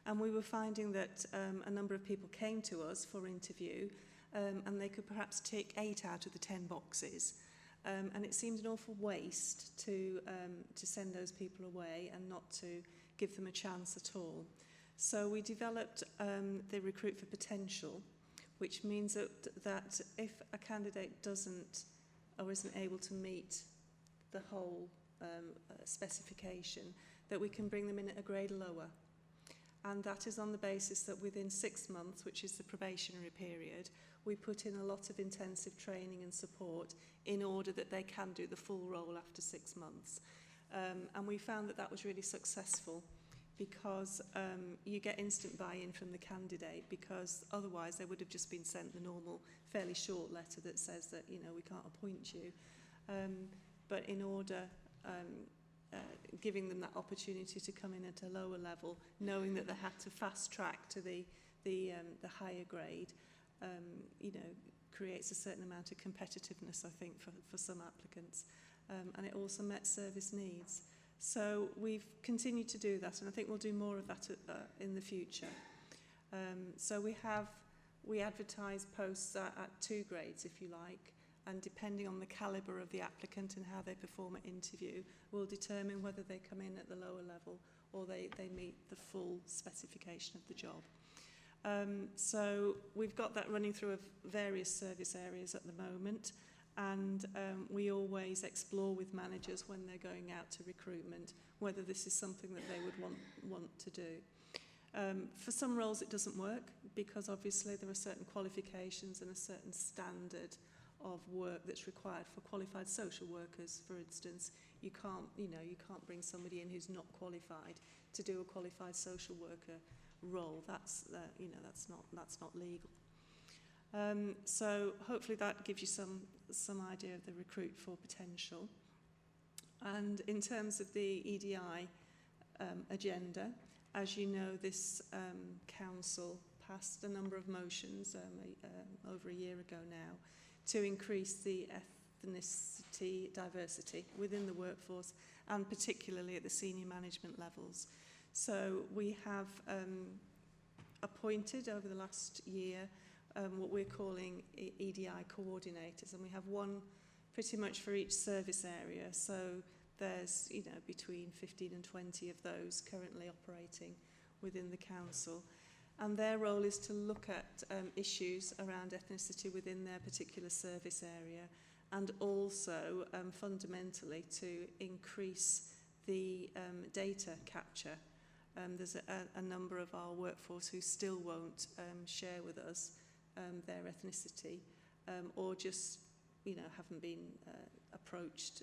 And we were finding that a number of people came to us for interview, and they could perhaps tick 8 out of the 10 boxes. And it seemed an awful waste to send those people away and not to give them a chance at all. So we developed the Recruit for Potential, which means that if a candidate doesn't or isn't able to meet the whole specification, that we can bring them in at a grade lower. And that is on the basis that within 6 months, which is the probationary period, we put in a lot of intensive training and support in order that they can do the full role after 6 months. And we found that that was really successful because you get instant buy-in from the candidate, because otherwise they would have just been sent the normal fairly short letter that says that, you know, we can't appoint you. But in order giving them that opportunity to come in at a lower level, knowing that they had to fast track to the higher grade, you know, creates a certain amount of competitiveness, I think, for some applicants. And it also met service needs. So we've continued to do that, and I think we'll do more of that in the future. So we advertise posts at 2 grades, if you like, and depending on the calibre of the applicant and how they perform at interview, will determine whether they come in at the lower level or they meet the full specification of the job. So we've got that running through various service areas at the moment, and we always explore with managers when they're going out to recruitment whether this is something that they would want to do. For some roles it doesn't work because obviously there are certain qualifications and a certain standard of work that's required for qualified social workers, for instance. You can't bring somebody in who's not qualified to do a qualified social worker role. That's not legal. So hopefully that gives you some idea of the recruit for potential. And in terms of the EDI agenda, as you know, this council passed a number of motions over a year ago now to increase the ethnicity diversity within the workforce, and particularly at the senior management levels. So we have appointed over the last year what we're calling EDI coordinators, and we have one pretty much for each service area. So there's between 15 and 20 of those currently operating within the council. And their role is to look at issues around ethnicity within their particular service area, and also fundamentally to increase the data capture. There's a number of our workforce who still won't share with us their ethnicity, or just haven't been approached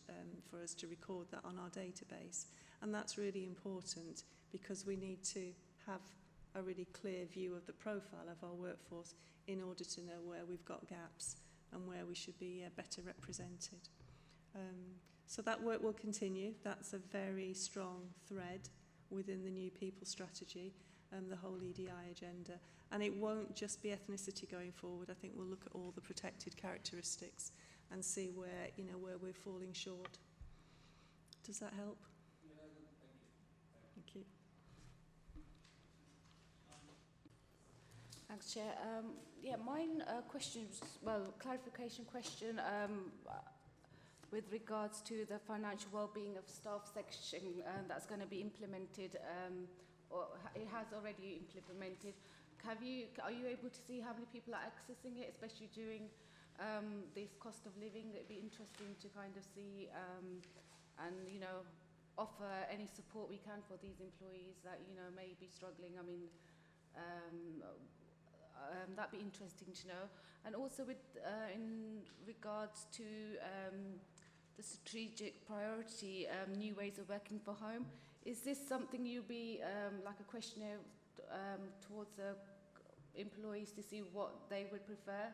for us to record that on our database. And that's really important because we need to have a really clear view of the profile of our workforce in order to know where we've got gaps and where we should be better represented. So that work will continue. That's a very strong thread within the New People strategy, the whole EDI agenda. And it won't just be ethnicity going forward. I think we'll look at all the protected characteristics and see where we're falling short. Does that help? Thank you. Thanks, Chair. Mine question was, clarification question with regards to the financial well-being of staff section that's going to be implemented, or it has already implemented. Are you able to see how many people are accessing it, especially during this cost of living? It'd be interesting to kind of see and offer any support we can for these employees that may be struggling. I mean, that'd be interesting to know. And also with in regards to the strategic priority, new ways of working for home, is this something you'll be like a questionnaire towards the employees to see what they would prefer,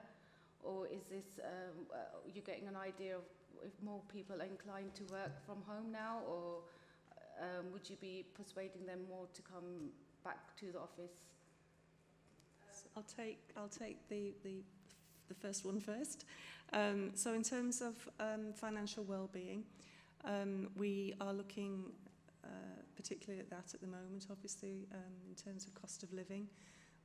or is this you're getting an idea of if more people are inclined to work from home now, or would you be persuading them more to come back to the office? I'll take the first one first. So in terms of financial well-being, we are looking particularly at that at the moment, obviously, in terms of cost of living.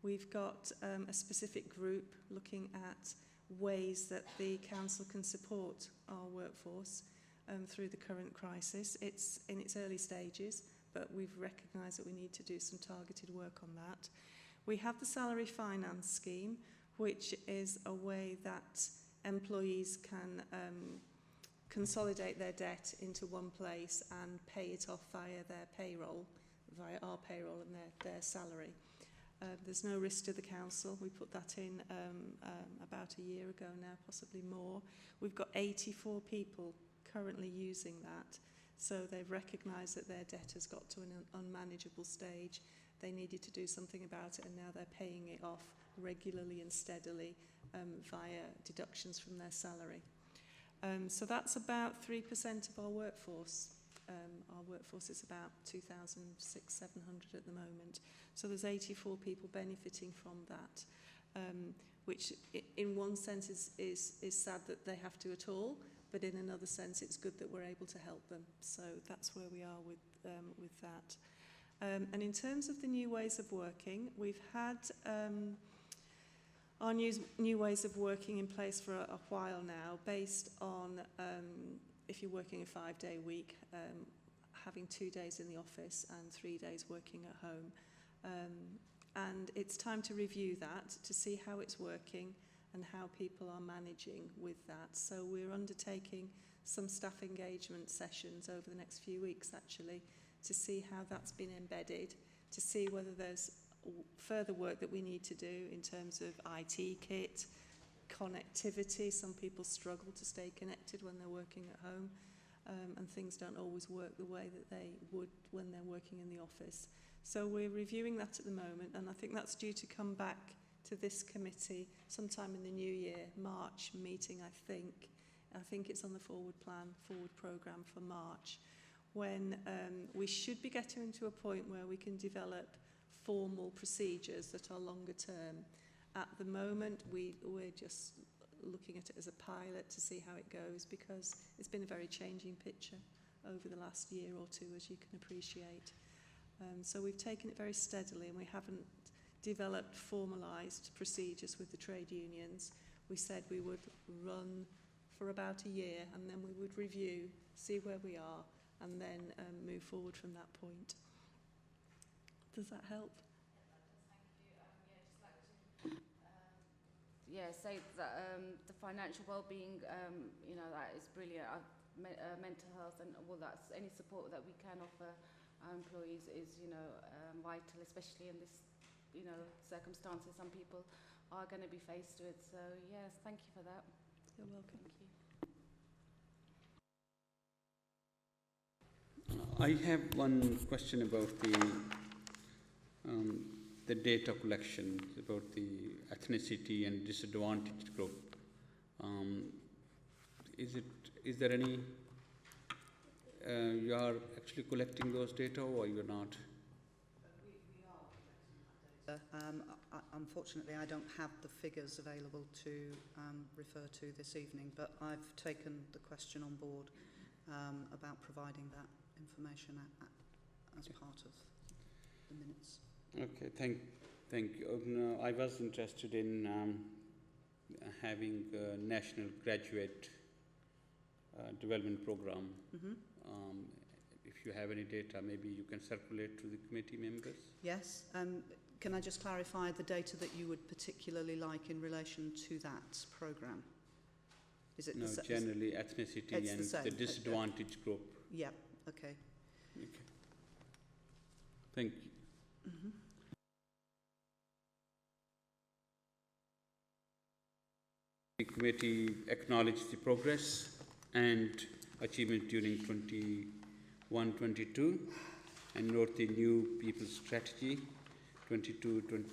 We've got a specific group looking at ways that the council can support our workforce through the current crisis. It's in its early stages, but we've recognised that we need to do some targeted work on that. We have the salary finance scheme, which is a way that employees can consolidate their debt into one place and pay it off via their payroll, via our payroll and their salary. There's no risk to the council. We put that in about a year ago now, possibly more. We've got 84 people currently using that. So they've recognised that their debt has got to an unmanageable stage. They needed to do something about it, and now they're paying it off regularly and steadily via deductions from their salary. So that's about 3% of our workforce. Our workforce is about 2,600-700 at the moment. So there's 84 people benefiting from that, which in one sense is sad that they have to at all, but in another sense it's good that we're able to help them. So that's where we are with that. And in terms of the new ways of working, we've had our new ways of working in place for a while now, based on if you're working a 5-day week, having 2 days in the office and 3 days working at home. And it's time to review that to see how it's working and how people are managing with that. So we're undertaking some staff engagement sessions over the next few weeks, actually, to see how that's been embedded, to see whether there's further work that we need to do in terms of IT kit, connectivity. Some people struggle to stay connected when they're working at home, and things don't always work the way that they would when they're working in the office. So we're reviewing that at the moment, and I think that's due to come back to this committee sometime in the new year, March meeting, I think. I think it's on the forward programme for March, when we should be getting to a point where we can develop formal procedures that are longer term. At the moment, we're just looking at it as a pilot to see how it goes, because it's been a very changing picture over the last year or two, as you can appreciate. So we've taken it very steadily, and we haven't developed formalised procedures with the trade unions. We said we would run for about a year, and then we would review, see where we are, and then move forward from that point. Does that help? Yeah, say that the financial well-being, you know, that is brilliant. Mental health and all that, any support that we can offer our employees is, you know, vital, especially in this, you know, circumstances some people are going to be faced with. So yes, thank you for that. You're welcome. I have one question about the data collection, about the ethnicity and disadvantaged group. Is there any, you are actually collecting those data, or you're not? Unfortunately, I don't have the figures available to refer to this evening, but I've taken the question on board about providing that information as part of the minutes. Okay, thank you. No, I was interested in having a national graduate development program. Mm-hmm. If you have any data, maybe you can circulate to the committee members. Yes. Can I just clarify the data that you would particularly like in relation to that programme? Is it no, generally ethnicity and the disadvantaged group. Yeah. Okay. Okay. Thank you. Mm-hmm. The committee acknowledged the progress and achievement during 21-22 and note the new People's Strategy 22-26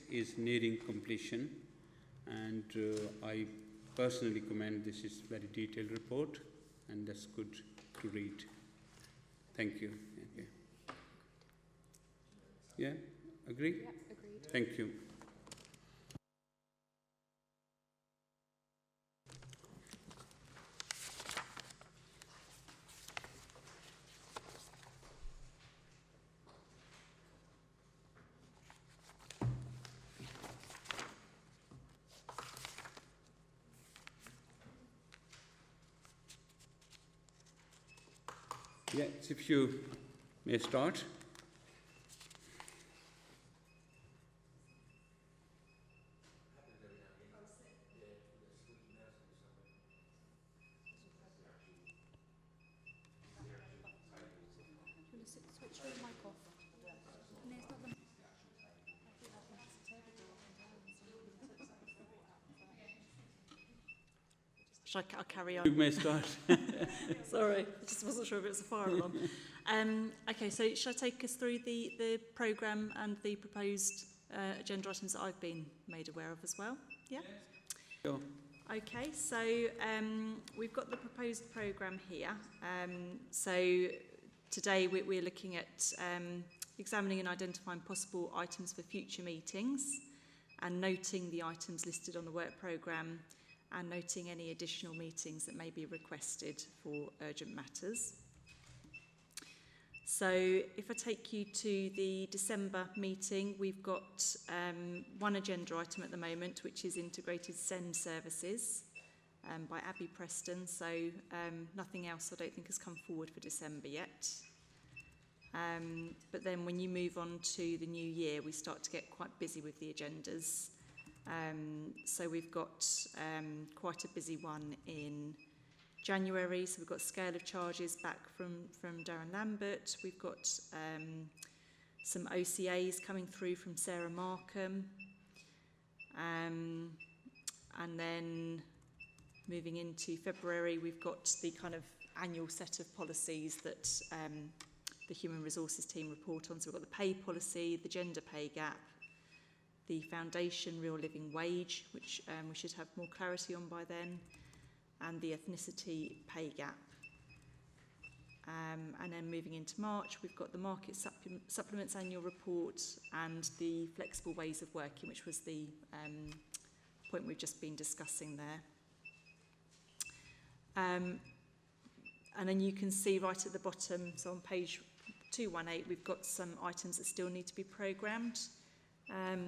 is nearing completion, and I personally commend this is a very detailed report, and that's good to read. Thank you. Okay. Yeah, agree? Yeah, agreed. Thank you. Yes, if you may start. Switch your mic off. No, it's not the Shall I carry on? You may start. Sorry, I just wasn't sure if it was a fire alarm. Okay, so shall I take us through the programme and the proposed agenda items that I've been made aware of as well? Yeah? Sure. Okay, so we've got the proposed programme here. So today we're looking at examining and identifying possible items for future meetings and noting the items listed on the work programme and noting any additional meetings that may be requested for urgent matters. So if I take you to the December meeting, we've got one agenda item at the moment, which is integrated SEND services by Abby Preston. So nothing else I don't think has come forward for December yet. But then when you move on to the new year, we start to get quite busy with the agendas. So we've got quite a busy one in January. So we've got scale of charges back from Darren Lambert. We've got some OCAs coming through from Sarah Markham. And then moving into February, we've got the kind of annual set of policies that the Human Resources team report on. So we've got the pay policy, the gender pay gap, the foundation real living wage, which we should have more clarity on by then, and the ethnicity pay gap. And then moving into March, we've got the market supplements annual report and the flexible ways of working, which was the point we've just been discussing there. And then you can see right at the bottom, so on page 218, we've got some items that still need to be programmed.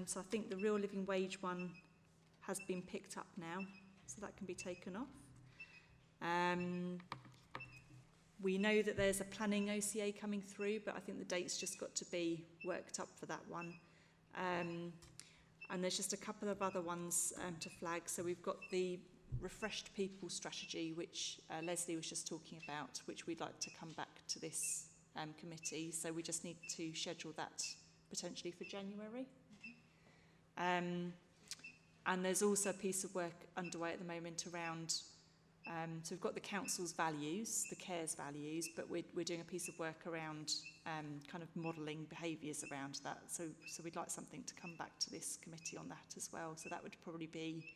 So I think the real living wage one has been picked up now, so that can be taken off. We know that there's a planning OCA coming through, but I think the date's just got to be worked up for that one. And there's just a couple of other ones to flag. So we've got the refreshed people strategy, which Leslie was just talking about, which we'd like to come back to this committee. So we just need to schedule that potentially for January. And there's also a piece of work underway at the moment around, so we've got the council's values, the CARES values, but we're doing a piece of work around kind of modelling behaviours around that. So we'd like something to come back to this committee on that as well. So that would probably be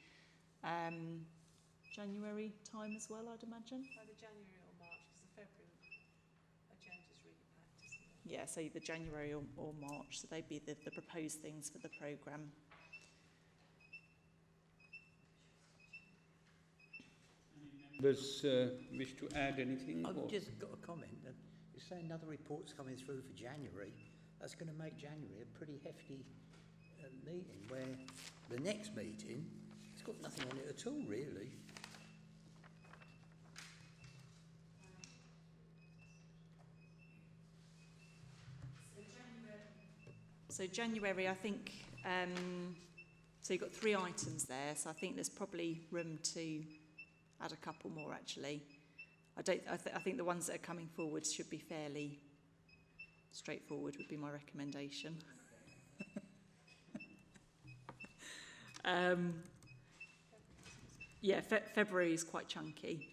January time as well, I'd imagine. Either January or March, because the February agenda's really packed, isn't it? Yeah, so either January or March. So they'd be the proposed things for the programme. Does wish to add anything? I've or? just got a comment. You're saying another report's coming through for January. That's going to make January a pretty hefty meeting, where the next meeting, it's got nothing on it at all, really. So January, I think, so you've got 3 items there, so I think there's probably room to add a couple more, actually. I think the ones that are coming forward should be fairly straightforward, would be my recommendation. Yeah, February is quite chunky.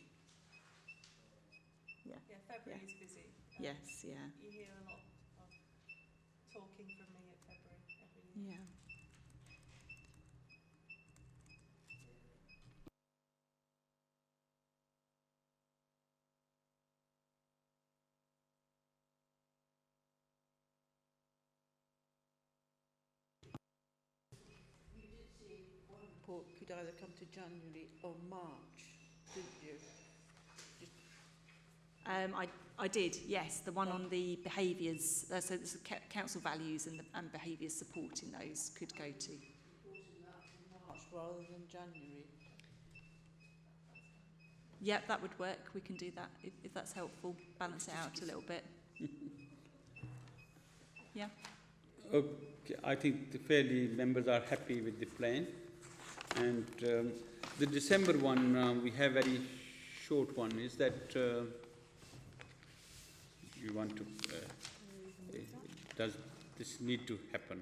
Yeah, February is busy. Yes, yeah. You hear a lot of talking from me at February every year. Yeah. Report could either come to January or March, didn't you? I did, yes. The one on the behaviours, so it's council values and behaviours supporting those could go to. March rather than January. Yeah, that would work. We can do that if that's helpful. Balance it out a little bit. Yeah. Okay, I think the fairly members are happy with the plan. And the December one, we have very short one. Is that you want to, does this need to happen?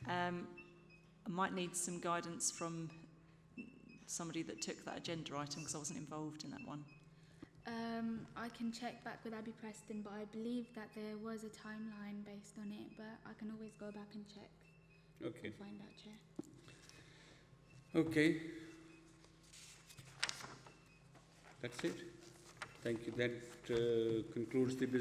I might need some guidance from somebody that took that agenda item, because I wasn't involved in that one. I can check back with Abby Preston, but I believe that there was a timeline based on it, but I can always go back and check. Okay. And find out, Chair. Okay. That's it. Thank you. That concludes the business.